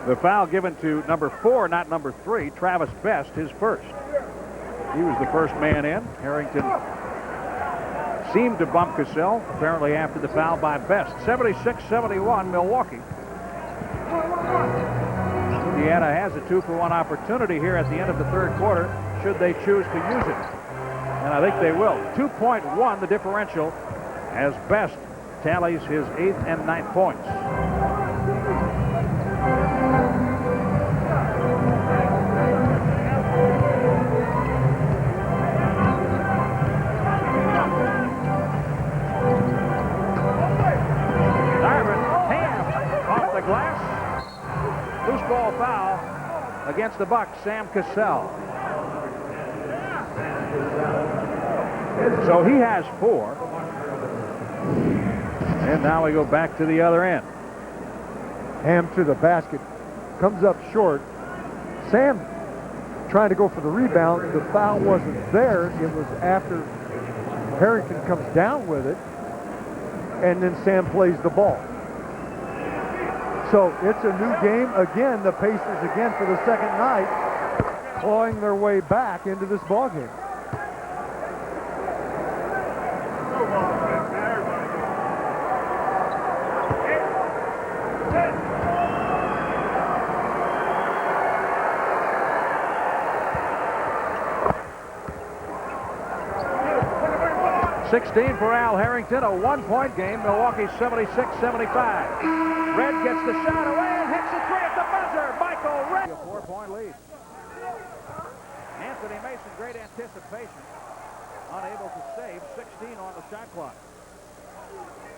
The foul given to number 4, not number 3, Travis Best, his first. He was the first man in. Harrington seemed to bump Cassell, apparently after the foul by Best. 76-71, Milwaukee. Indiana has a 2-for-1 opportunity here at the end of the third quarter, should they choose to use it. And I think they will. 2.1 the differential as Best tallies his 8th and 9th points. Glass. Loose ball foul against the Bucks, Sam Cassell. So he has 4. And now we go back to the other end. Ham to the basket. Comes up short. Sam trying to go for the rebound. The foul wasn't there. It was after Harrington comes down with it. And then Sam plays the ball. So it's a new game. Again, the Pacers again for the second night clawing their way back into this ballgame. .16 for Al Harrington, a one-point game. Milwaukee 76-75. Red gets the shot away and hits a three at the buzzer. Michael Red. A 4-point lead. Anthony Mason, great anticipation. Unable to save. 16 on the shot clock.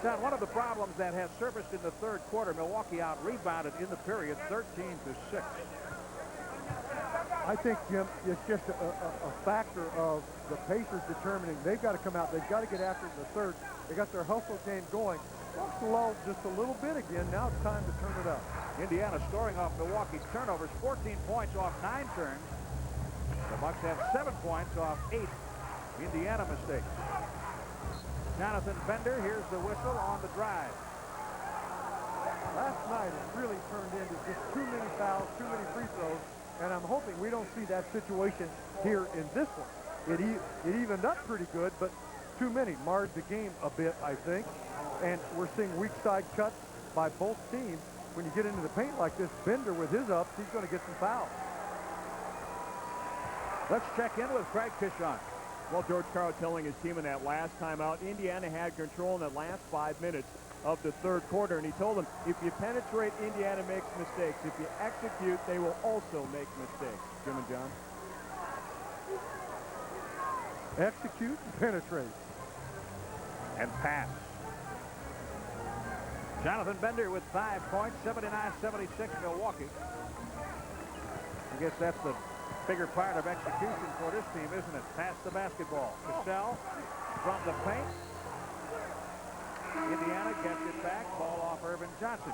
John, one of the problems that has surfaced in the third quarter, Milwaukee out-rebounded in the period 13-6. I think, Jim, it's just a factor of the Pacers determining they've got to come out. They've got to get after it in the third. They got their hustle game going. Bucks lulled just a little bit again. Now it's time to turn it up. Indiana scoring off Milwaukee's turnovers, 14 points off 9 turns. The Bucks have 7 points off 8 Indiana mistakes. Jonathan Bender, here's the whistle on the drive. Last night it really turned into just too many fouls, too many free throws. And I'm hoping we don't see that situation here in this one. It evened up pretty good, but too many marred the game a bit, I think. And we're seeing weak side cuts by both teams. When you get into the paint like this, Bender with his ups, he's going to get some fouls. Let's check in with Craig Kishon. Well, George Karl telling his team in that last timeout, Indiana had control in the last 5 minutes of the third quarter, and he told them, if you penetrate, Indiana makes mistakes. If you execute, they will also make mistakes. Jim and John. Execute and penetrate. And pass. Jonathan Bender with 5 points, 79-76 Milwaukee. I guess that's the bigger part of execution for this team, isn't it? Pass the basketball. Cassell from the paint. Indiana gets it back. Ball off Irvin Johnson.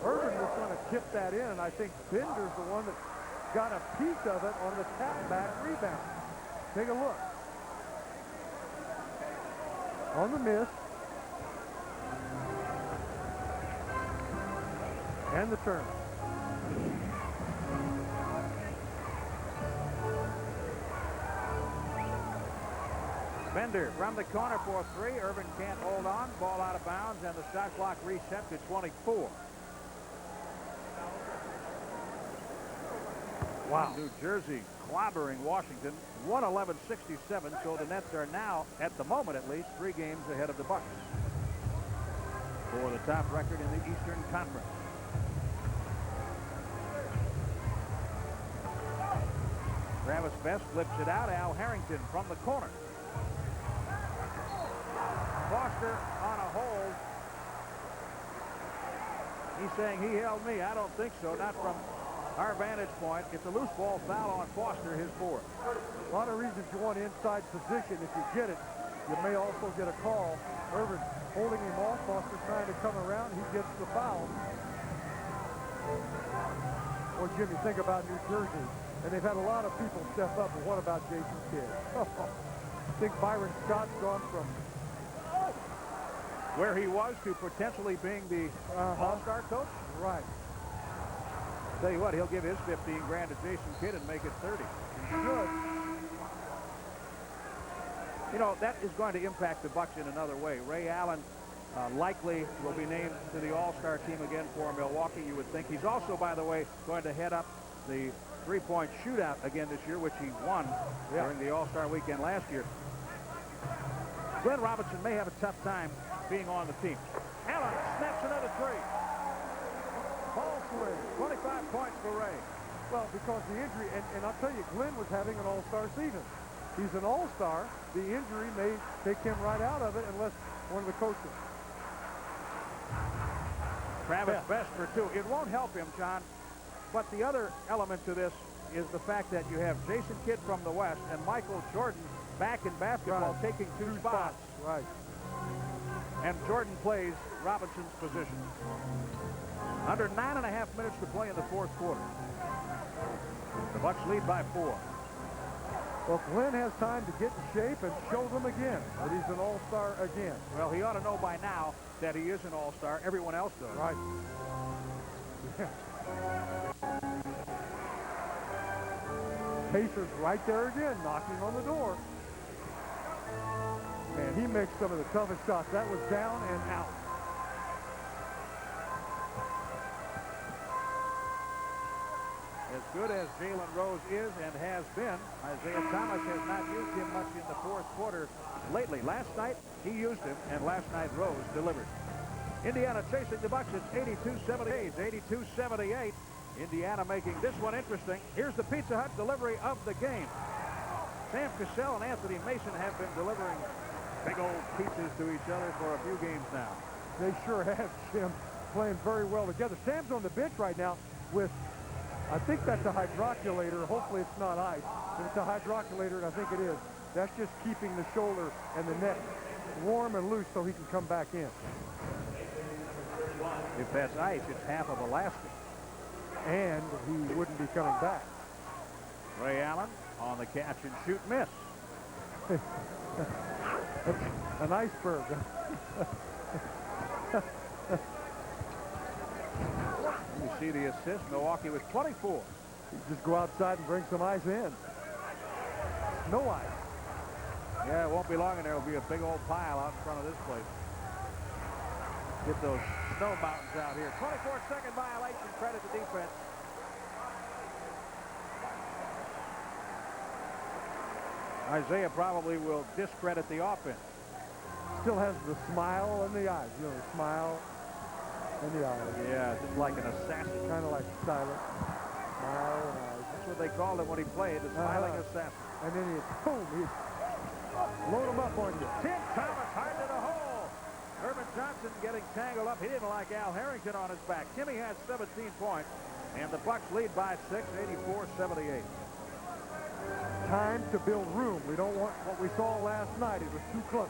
Irvin was going to tip that in, and I think Bender's the one that got a piece of it on the tap-back rebound. Take a look. On the miss. And the turn. Bender from the corner for 3. Irvin can't hold on. Ball out of bounds, and the shot clock reset to 24. Wow. New Jersey clobbering Washington 111-67. So the Nets are now, at the moment at least, 3 games ahead of the Bucks for the top record in the Eastern Conference. Travis Best flips it out. Al Harrington from the corner. Foster on a hold. He's saying he held me. I don't think so. Not from our vantage point. It's a loose ball foul on Foster, his 4th. A lot of reasons you want inside position. If you get it, you may also get a call. Irvin holding him off. Foster trying to come around. He gets the foul. Well, Jimmy, think about New Jersey. And they've had a lot of people step up. But what about Jason Kidd? I think Byron Scott's gone from where he was to potentially being the All-Star coach? Right. Tell you what, he'll give his 15 grand to Jason Kidd and make it 30. Good. You know, that is going to impact the Bucks in another way. Ray Allen likely will be named to the All-Star team again for Milwaukee, you would think. He's also, by the way, going to head up the three-point shootout again this year, which he won during the All-Star weekend last year. Glenn Robinson may have a tough time being on the team. Allen snaps another 3. Ball swing. 25 points for Ray. Well, because the injury, and I'll tell you, Glenn was having an all-star season. He's an all-star. The injury may take him right out of it unless one of the coaches. Travis Best for 2. It won't help him, John. But the other element to this is the fact that you have Jason Kidd from the West and Michael Jordan back in basketball taking 2 spots. Right. And Jordan plays Robinson's position. Under 9.5 minutes to play in the 4th quarter. The Bucks lead by 4. Well, Glenn has time to get in shape and show them again that he's an all-star again. Well, he ought to know by now that he is an all-star. Everyone else does. Right. Pacers right there again, knocking on the door. And he makes some of the toughest shots. That was down and out. As good as Jalen Rose is and has been, Isaiah Thomas has not used him much in the fourth quarter lately. Last night, he used him, and last night Rose delivered. Indiana chasing the Bucks. It's 82-78, 82-78. Indiana making this one interesting. Here's the Pizza Hut delivery of the game. Sam Cassell and Anthony Mason have been delivering big old pizzas to each other for a few games now. They sure have, Jim, playing very well together. Sam's on the bench right now with, I think that's a hydroculator. Hopefully it's not ice. If it's a hydroculator, and I think it is, that's just keeping the shoulder and the neck warm and loose so he can come back in. If that's ice, it's half of elastic. And he wouldn't be coming back. Ray Allen on the catch and shoot miss. An iceberg. You see the assist. Milwaukee with 24. You just go outside and bring some ice in. No ice. Yeah, it won't be long and there will be a big old pile out in front of this place. Get those snow mountains out here. 24-second violation. Credit to defense. Isaiah probably will discredit the offense. Still has the smile in the eyes. You know, the smile in the eyes. Yeah, just like an assassin. Kind of like silent. Smile and eyes. That's what they called him when he played, the smiling assassin. And then he, boom, he load him up on you. Tim Thomas hard to the hole. Herman Johnson getting tangled up. He didn't like Al Harrington on his back. Timmy has 17 points, and the Bucks lead by 6, 84-78. Time to build room. We don't want what we saw last night. It was too close.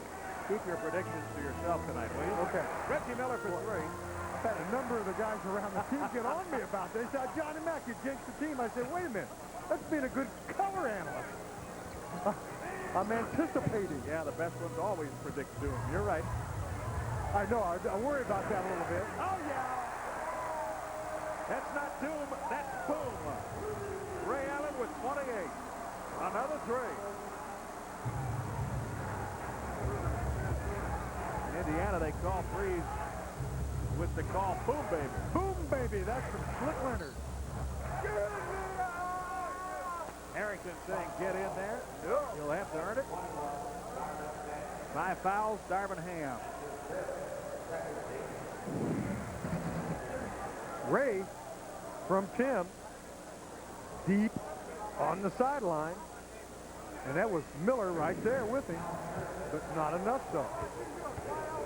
Keep your predictions to yourself tonight, will you? Okay. Reggie Miller for 3. I've had a number of the guys around the team get on me about this. They said, Johnny Mack, you jinxed the team. I said, wait a minute. That's being a good color analyst. I'm anticipating. Yeah, the best ones always predict doom. You're right. I know. I worry about that a little bit. Oh, yeah. That's not doom. That's boom. Ray Allen with 28. Another 3. Indiana, they call threes with the call boom baby. Boom baby. That's from Slick Leonard. Harrington saying get in there. You'll have to earn it. 5 fouls, Darvin Ham. Ray from Tim deep on the sideline. And that was Miller right there with him. But not enough so.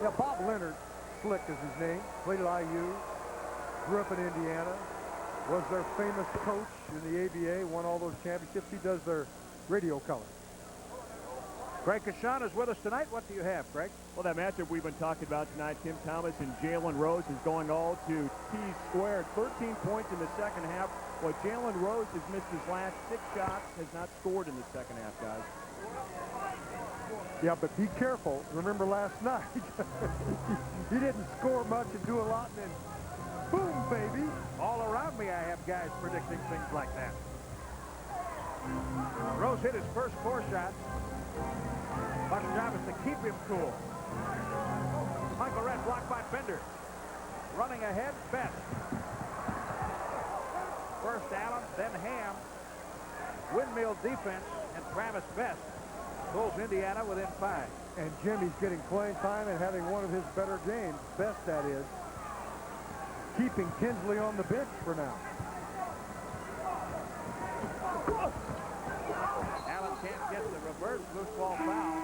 Yeah, Bob Leonard, Slick is his name, played at IU, grew up in Indiana, was their famous coach in the ABA, won all those championships. He does their radio color. Craig Kashan is with us tonight. What do you have, Craig? Well, that matchup we've been talking about tonight, Tim Thomas and Jalen Rose, is going all to T-squared. 13 points in the second half. Well, Jalen Rose has missed his last 6 shots, has not scored in the second half, guys. Yeah, but be careful. Remember last night, he didn't score much and do a lot, and then boom, baby. All around me, I have guys predicting things like that. Rose hit his first 4 shots. Buck's job is to keep him cool. Michael Redd blocked by Bender. Running ahead, Best. First Allen, then Ham. Windmill defense, and Travis Best pulls Indiana within 5. And Jimmy's getting playing time and having one of his better games. Best, that is. Keeping Tinsley on the bench for now. Allen can't get the reverse loose ball foul.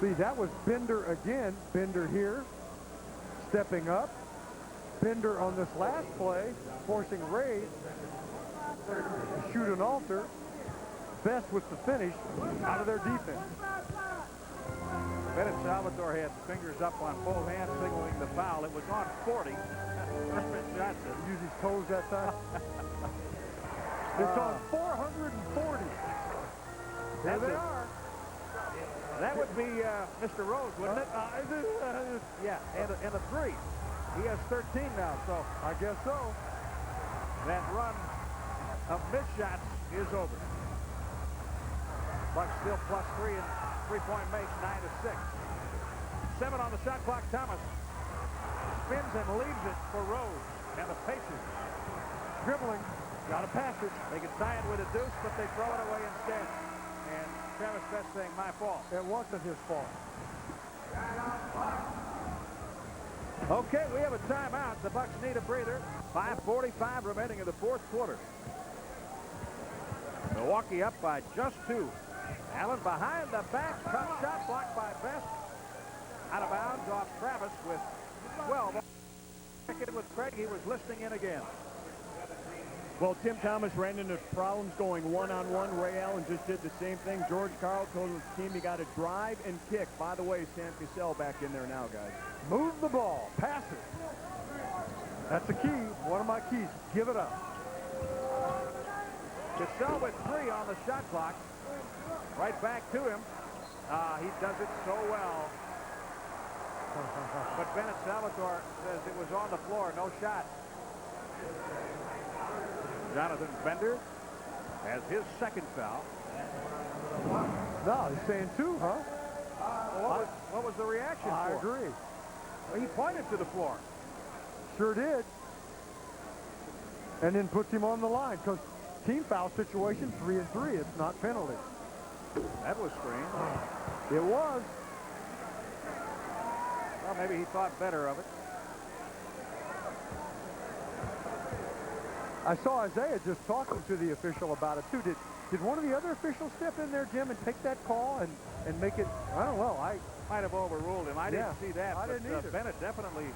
See, that was Bender again. Bender here, stepping up. Bender on this last play, forcing Ray to shoot an altar. Best with the finish out of their defense. Bennett Salvatore had fingers up on both hands signaling the foul. It was on 40. Herman Johnson. Use his toes that time. It's on 440. There That's they it. are. That would be Mr. Rose, wouldn't it? Yeah, and a 3. He has 13 now, so I guess so. that run of missed shots is over. Bucks still +3 and three-point makes, 9-6. 7 on the shot clock. Thomas spins and leaves it for Rose and the Pacers. Dribbling. Got to pass it. They can tie it with a deuce, but they throw it away instead. And Travis Best saying, my fault. It wasn't his fault. Okay, we have a timeout. The Bucks need a breather. 5:45 remaining in the fourth quarter. Milwaukee up by just 2. Allen behind the back. Tough shot blocked by Best. Out of bounds off Travis with 12. Check in with Craig. He was listening in again. Well, Tim Thomas ran into problems going one-on-one. Ray Allen just did the same thing. George Karl told his team he got to drive and kick. By the way, Sam Cassell back in there now, guys. Move the ball. Pass it. That's the key. One of my keys. Give it up. Cassell with 3 on the shot clock. Right back to him. He does it so well. But Bennett Salvatore says it was on the floor. No shot. Jonathan Bender has his second foul. No, he's saying 2, huh? Well, what was the reaction I for? agree. Well, he pointed to the floor. Sure did. And then puts him on the line because team foul situation, 3 and 3. It's not penalty. That was strange. It was. Well, maybe he thought better of it. I saw Isaiah just talking to the official about it, too. Did one of the other officials step in there, Jim, and take that call and make it? I don't know. I might have overruled him. I didn't see that. I didn't either. Bennett definitely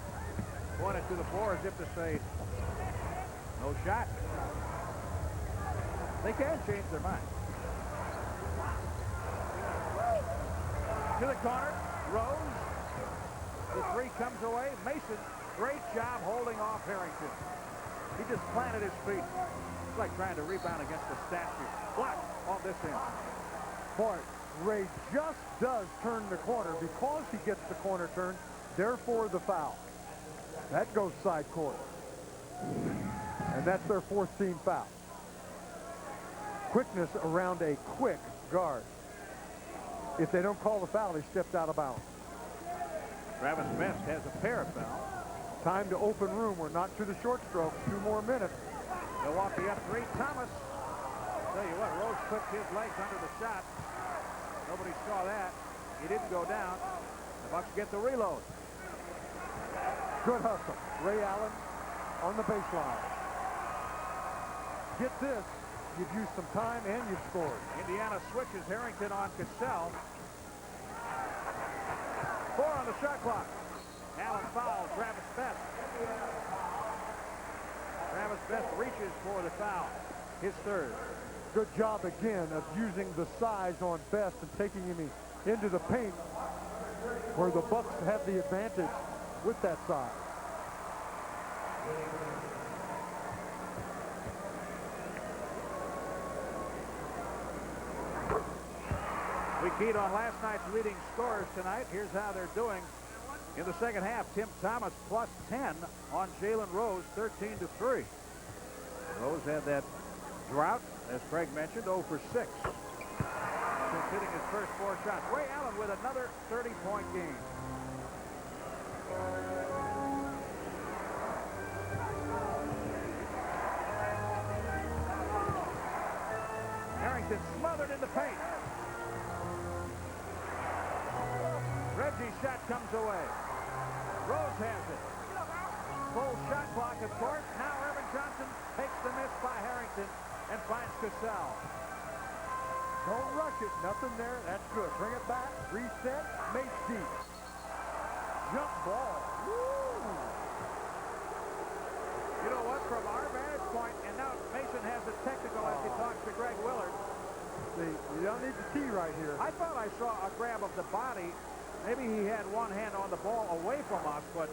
pointed to the floor as if to say, no shot. They can change their mind. To the corner. Rose. The 3 comes away. Mason, great job holding off Harrington. He just planted his feet. It's like trying to rebound against a statue. Blocked on this end. Boy, Ray just does turn the corner because he gets the corner turn. Therefore, the foul. That goes side court. And that's their 4th team foul. Quickness around a quick guard. If they don't call the foul, he stepped out of bounds. Travis Best has a pair of fouls. Time to open room. We're not to the short stroke. 2 more minutes. Milwaukee up 3. Thomas. Tell you what, Rose put his legs under the shot. Nobody saw that. He didn't go down. The Bucks get the reload. Good hustle. Ray Allen on the baseline. Get this. You've used some time and you've scored. Indiana switches. Harrington on Cassell. 4 on the shot clock. Allen fouls Travis Best. Travis Best reaches for the foul. His 3rd. Good job again of using the size on Best and taking him into the paint where the Bucks have the advantage with that size. We keyed on last night's leading scorers tonight. Here's how they're doing. In the second half, Tim Thomas +10 on Jalen Rose, 13-3. Rose had that drought, as Craig mentioned, 0 for 6. Since hitting his first 4 shots. Ray Allen with another 30-point game. Harrington smothered in the paint. Reggie's shot comes away. Rose has it. Full shot clock, of course. Now Irvin Johnson takes the miss by Harrington and finds Cassell. Don't rush it. Nothing there. That's good. Bring it back. Reset. Make deep. Jump ball. Woo! You know what? From our vantage point, and now Mason has a technical as he talks to Greg Willard. See, you don't need the tee right here. I thought I saw a grab of the body. Maybe he had one hand on the ball away from us, but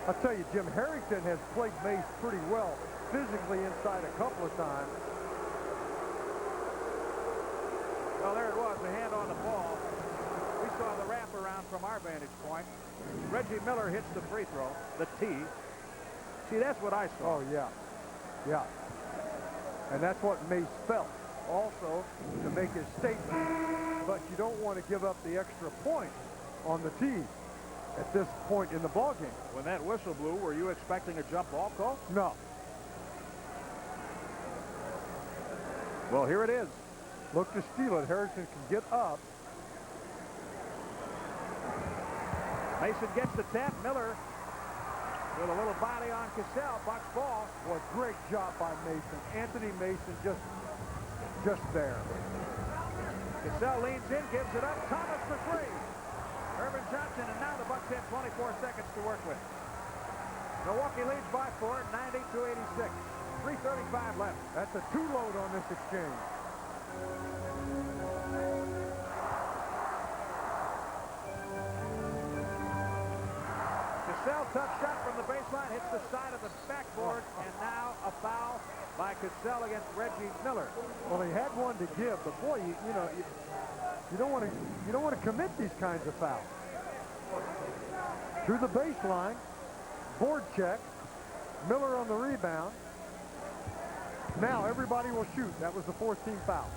I'll tell you, Jim, Harrington has played Mace pretty well physically inside a couple of times. well, there it was, the hand on our vantage point. Reggie Miller hits the free throw, the tee. See, that's what I saw. Oh, yeah. Yeah. And that's what Mace felt. Also, to make his statement, but you don't want to give up the extra point on the tee at this point in the ballgame. When that whistle blew, were you expecting a jump ball call? No. Well, here it is. Look to steal it. Harrison can get up. Mason gets the tap. Miller with a little body on Cassell. Bucks ball. Boy, great job by Mason. Anthony Mason just there. Cassell leans in, gives it up. Thomas for three. Irvin Johnson, and now the Bucks have 24 seconds to work with. Milwaukee leads by 4, 90-86. 3:35 left. That's a two-load on this exchange. Cassell, tough shot from the baseline, hits the side of the backboard, and now a foul by Cassell against Reggie Miller. Well, he had one to give, but boy, you don't want to commit these kinds of fouls. Through the baseline, board check, Miller on the rebound. Now everybody will shoot. That was the fourth team foul.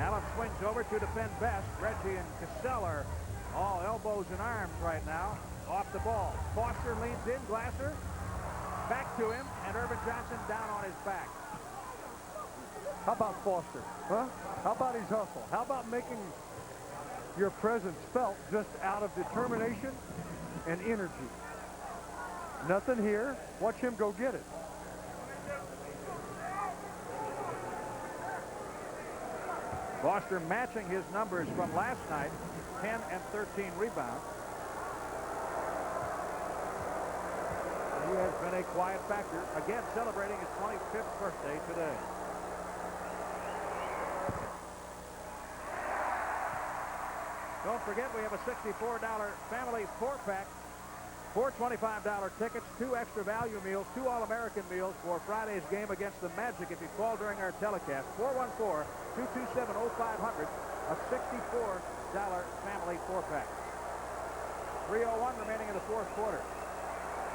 Allen swings over to defend best. Reggie and Cassell are all elbows and arms right now. Off the ball. Foster leans in. Glasser back to him, and Irvin Johnson down on his back. How about Foster? Huh? How about his hustle? How about making your presence felt just out of determination and energy? Nothing here. Watch him go get it. Foster matching his numbers from last night, 10 and 13 rebounds. He has been a quiet factor, again celebrating his 25th birthday today. Don't forget, we have a $64 family 4-pack, 4 $25 tickets, 2 extra value meals, 2 All-American meals for Friday's game against the Magic if you call during our telecast. 414-227-0500, a $64 family 4-pack. 3:01 remaining in the fourth quarter.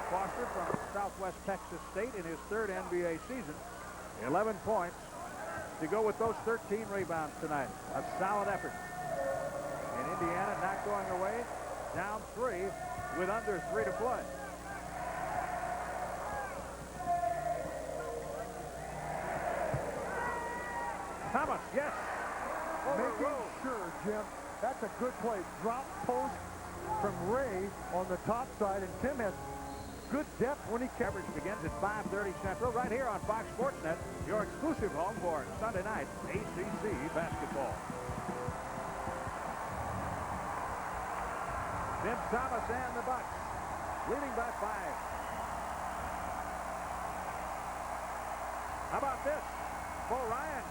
Foster from Southwest Texas State in his third NBA season. 11 points to go with those 13 rebounds tonight. A solid effort. And Indiana not going away. Down 3 with under 3 to play. Thomas, yes. Making sure, Jim, that's a good play. Drop post from Ray on the top side, and Tim has good depth when he coverage begins at 5:30 Central right here on Fox Sports Net, your exclusive home for Sunday night ACC basketball. Tim Thomas and the Bucks leading by 5. How about this? Bo Ryan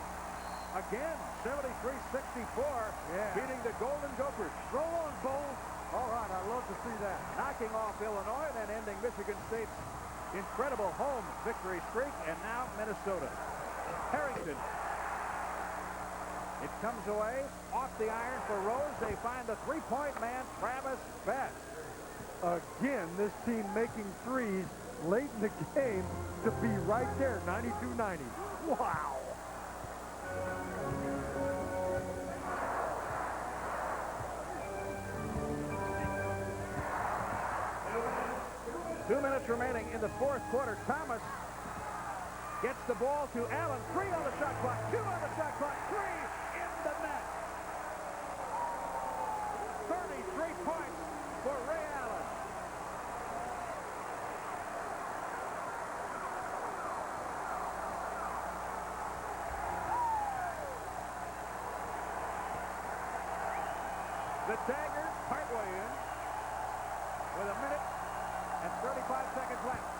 again, 73-64, beating the Golden Gophers. Roll on, Bo. All right, I love to see that. Knocking off Illinois, then ending Michigan State's incredible home victory streak, and now Minnesota. Harrington. It comes away off the iron for Rose. They find the three-point man, Travis Best. Again, this team making threes late in the game to be right there, 92-90. Wow. Two minutes remaining in the fourth quarter. Thomas gets the ball to Allen. 3 on the shot clock. 2 on the shot clock. 3 in the net. 33 points for Ray Allen. The dagger partway in with a minute and 35 seconds left.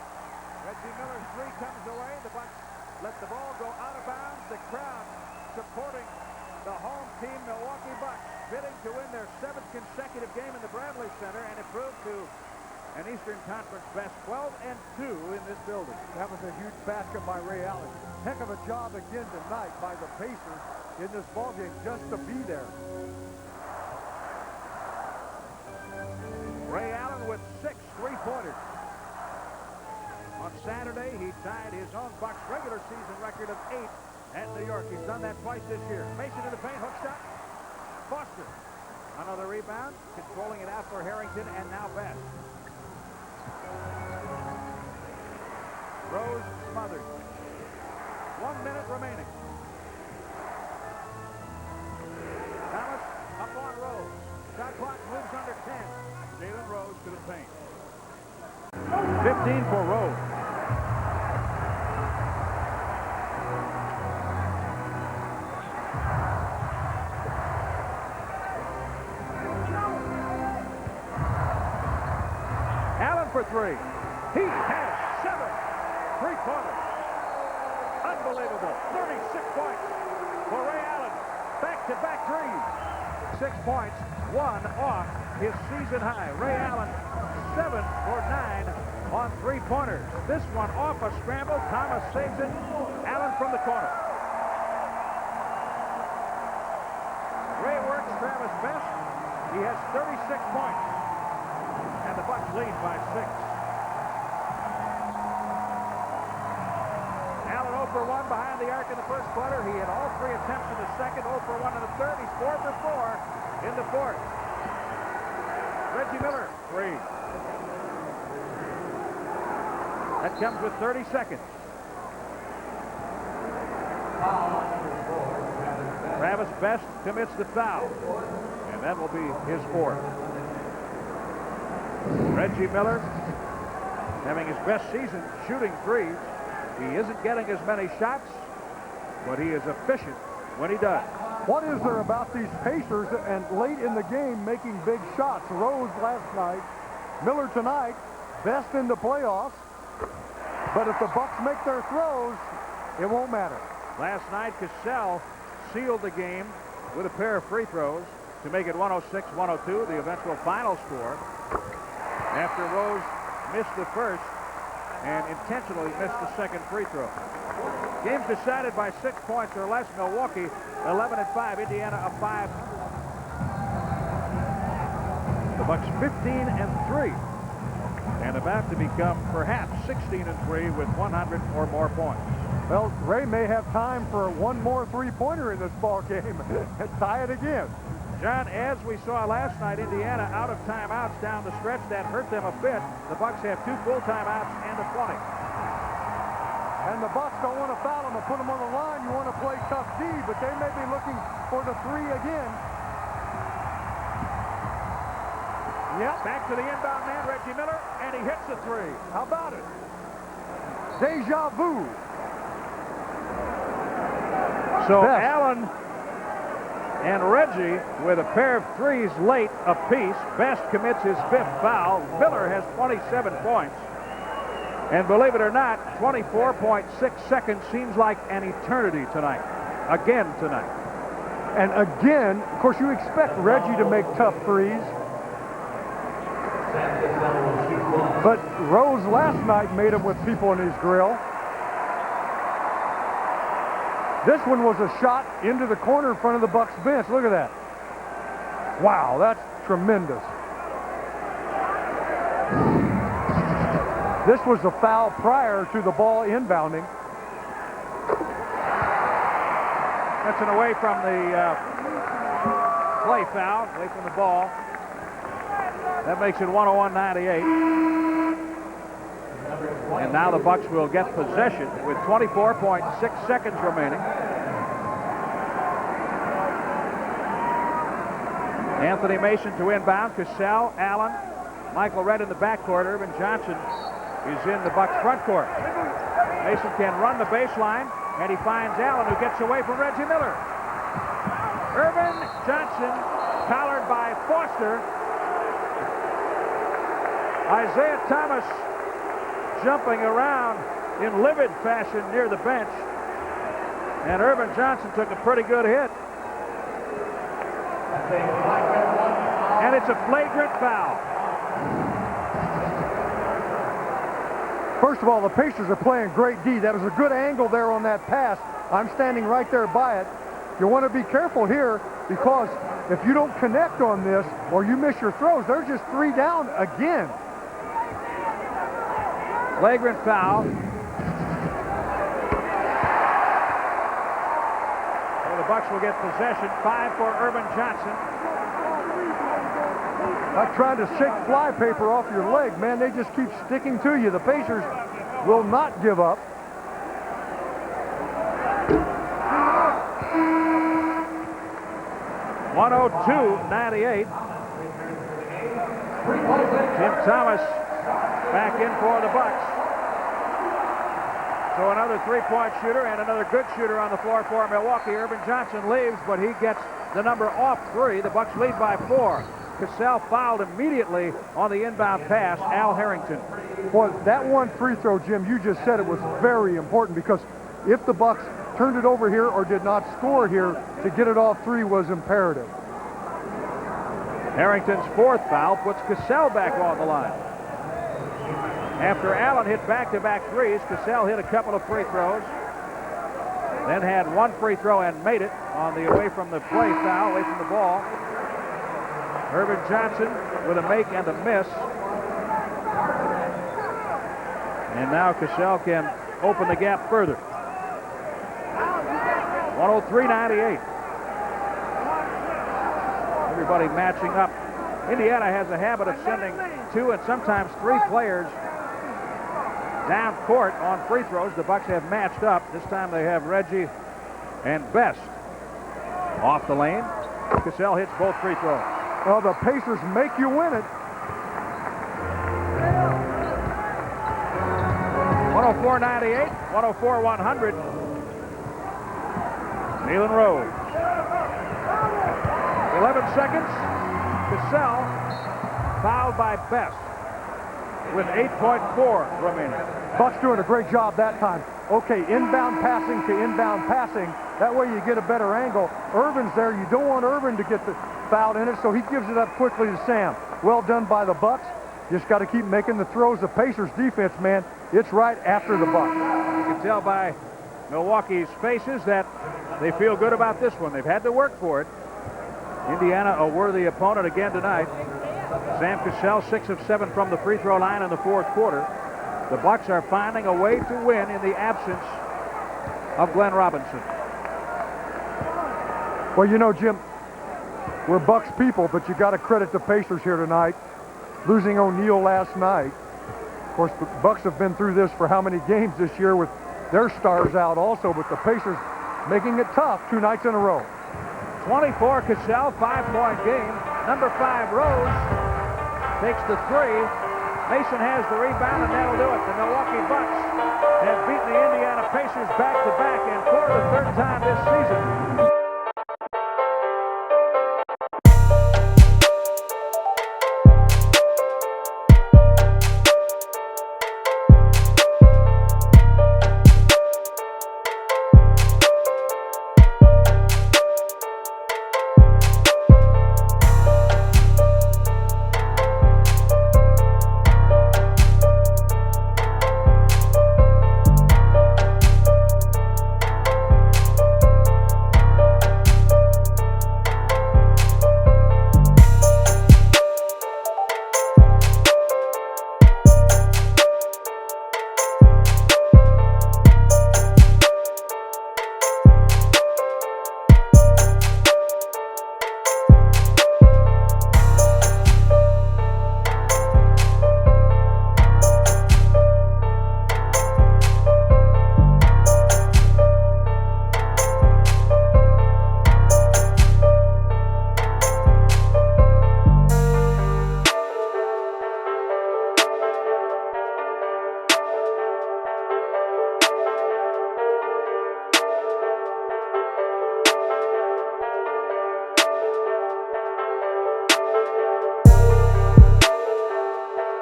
Reggie Miller's 3 comes away. The Bucks let the ball go out of bounds. The crowd supporting the home team, Milwaukee Bucks, bidding to win their 7th consecutive game in the Bradley Center and improve to an Eastern Conference best 12-2 in this building. That was a huge basket by Ray Allen. heck of a job again tonight by the Pacers in this ballgame just to be there. Ray Allen with 6 3-pointers. On Saturday, he tied his own Bucks regular season record of 8 at New York. He's done that twice this year. Mason in the paint, hook shot. Foster. Another rebound, controlling it out for Harrington, and now Best. Rose smothered. 1 minute remaining. Thomas up on Rose. Shot clock moves under 10. Jalen Rose to the paint. 15 for Rose. Allen for 3. He has 7 3-pointers. Unbelievable. 36 points for Ray Allen. Back-to-back threes. 6 points, 1 off his season high. Ray Allen, 7 for 9 on 3-pointers. This one off a scramble. Thomas saves it. Allen from the corner. Ray works Travis Best. He has 36 points. And the Bucks lead by 6. Allen 0 for 1 behind the arc in the first quarter. He had all 3 attempts in the second, 0 for 1 in the third. He's 4 for 4 in the fourth. Reggie Miller, 3. That comes with 30 seconds. Travis Best commits the foul, and that will be his 4th. Reggie Miller having his best season shooting threes. He isn't getting as many shots, but he is efficient when he does. What is there about these Pacers and late in the game making big shots? Rose last night, Miller tonight, Best in the playoffs. But if the Bucks make their throws, it won't matter. Last night, Cassell sealed the game with a pair of free throws to make it 106-102, the eventual final score, after Rose missed the first and intentionally missed the second free throw. Games decided by 6 points or less. Milwaukee 11-5, Indiana a 5. The Bucks 15-3 and about to become perhaps 16-3 with 100 or more points. Well, Ray may have time for one more 3-pointer in this ball game and tie it again. John, as we saw last night, Indiana out of timeouts down the stretch. That hurt them a bit. The Bucks have 2 full timeouts and a 20. And the Bucks don't want to foul them and put them on the line. You want to play tough D, but they may be looking for the 3 again. Yep. Back to the inbound man, Reggie Miller, and he hits the 3. How about it? Deja vu. So Best. Allen and Reggie with a pair of threes late apiece. Best commits his 5th foul. Miller has 27 points. And believe it or not, 24.6 seconds seems like an eternity tonight. Again tonight. And again, of course, you expect Reggie to make tough threes. But Rose last night made them with people in his grill. This one was a shot into the corner in front of the Bucks bench. Look at that. Wow, that's tremendous. This was the foul prior to the ball inbounding. That's an away from the play foul, away from the ball. That makes it 101-98. And now the Bucks will get possession with 24.6 seconds remaining. Anthony Mason to inbound. Cassell, Allen, Michael Redd in the backcourt. Irvin Johnson is in the Bucks front court. Mason can run the baseline, and he finds Allen, who gets away from Reggie Miller. Irvin Johnson collared by Foster. Isaiah Thomas jumping around in livid fashion near the bench. And Irvin Johnson took a pretty good hit. And it's a flagrant foul. First of all, the Pacers are playing great D. That was a good angle there on that pass. I'm standing right there by it. You want to be careful here because if you don't connect on this or you miss your throws, they're just 3 down again. Flagrant foul. So the Bucks will get possession. 5 for Urban Johnson. Not trying to shake flypaper off your leg, man. They just keep sticking to you. The Pacers will not give up. (102-98). Jim Thomas back in for the Bucks. So another three-point shooter and another good shooter on the floor for Milwaukee. Urban Johnson leaves, but he gets the number off 3. The Bucks lead by 4. Cassell fouled immediately on the inbound pass, Al Harrington. Boy, that one free throw, Jim, you just said it was very important because if the Bucks turned it over here or did not score here, to get it off 3 was imperative. Harrington's 4th foul puts Cassell back on the line. After Allen hit back-to-back threes, Cassell hit a couple of free throws, then had 1 free throw and made it on the away from the play foul, away from the ball. Urban Johnson with a make and a miss. And now Cassell can open the gap further. 103-98. Everybody matching up. Indiana has a habit of sending 2 and sometimes 3 players down court on free throws. The Bucks have matched up. This time they have Reggie and Best. Off the lane. Cassell hits both free throws. Well, the Pacers make you win it. 104-98, 104-100. Nealon Rose. 11 seconds. Cassell fouled by Best with 8.4 remaining. Bucks doing a great job that time. Okay, inbound passing to inbound passing. That way you get a better angle. Irvin's there. You don't want Irvin to get the foul in it, so he gives it up quickly to Sam. Well done by the Bucks. Just got to keep making the throws. The Pacers defense, man, it's right after the Bucks. You can tell by Milwaukee's faces that they feel good about this one. They've had to work for it. Indiana, a worthy opponent again tonight. Sam Cassell, 6 of 7 from the free throw line in the 4th quarter. The Bucks are finding a way to win in the absence of Glenn Robinson. Well, you know, Jim, we're Bucks people, but you got to credit the Pacers here tonight. Losing O'Neal last night. Of course, the Bucks have been through this for how many games this year with their stars out also, but the Pacers making it tough 2 nights in a row. 24 Cassell, 5-point game. Number 5 Rose takes the 3. Mason has the rebound, and that'll do it. The Milwaukee Bucks have beaten the Indiana Pacers back-to-back, and for the 3rd time this season.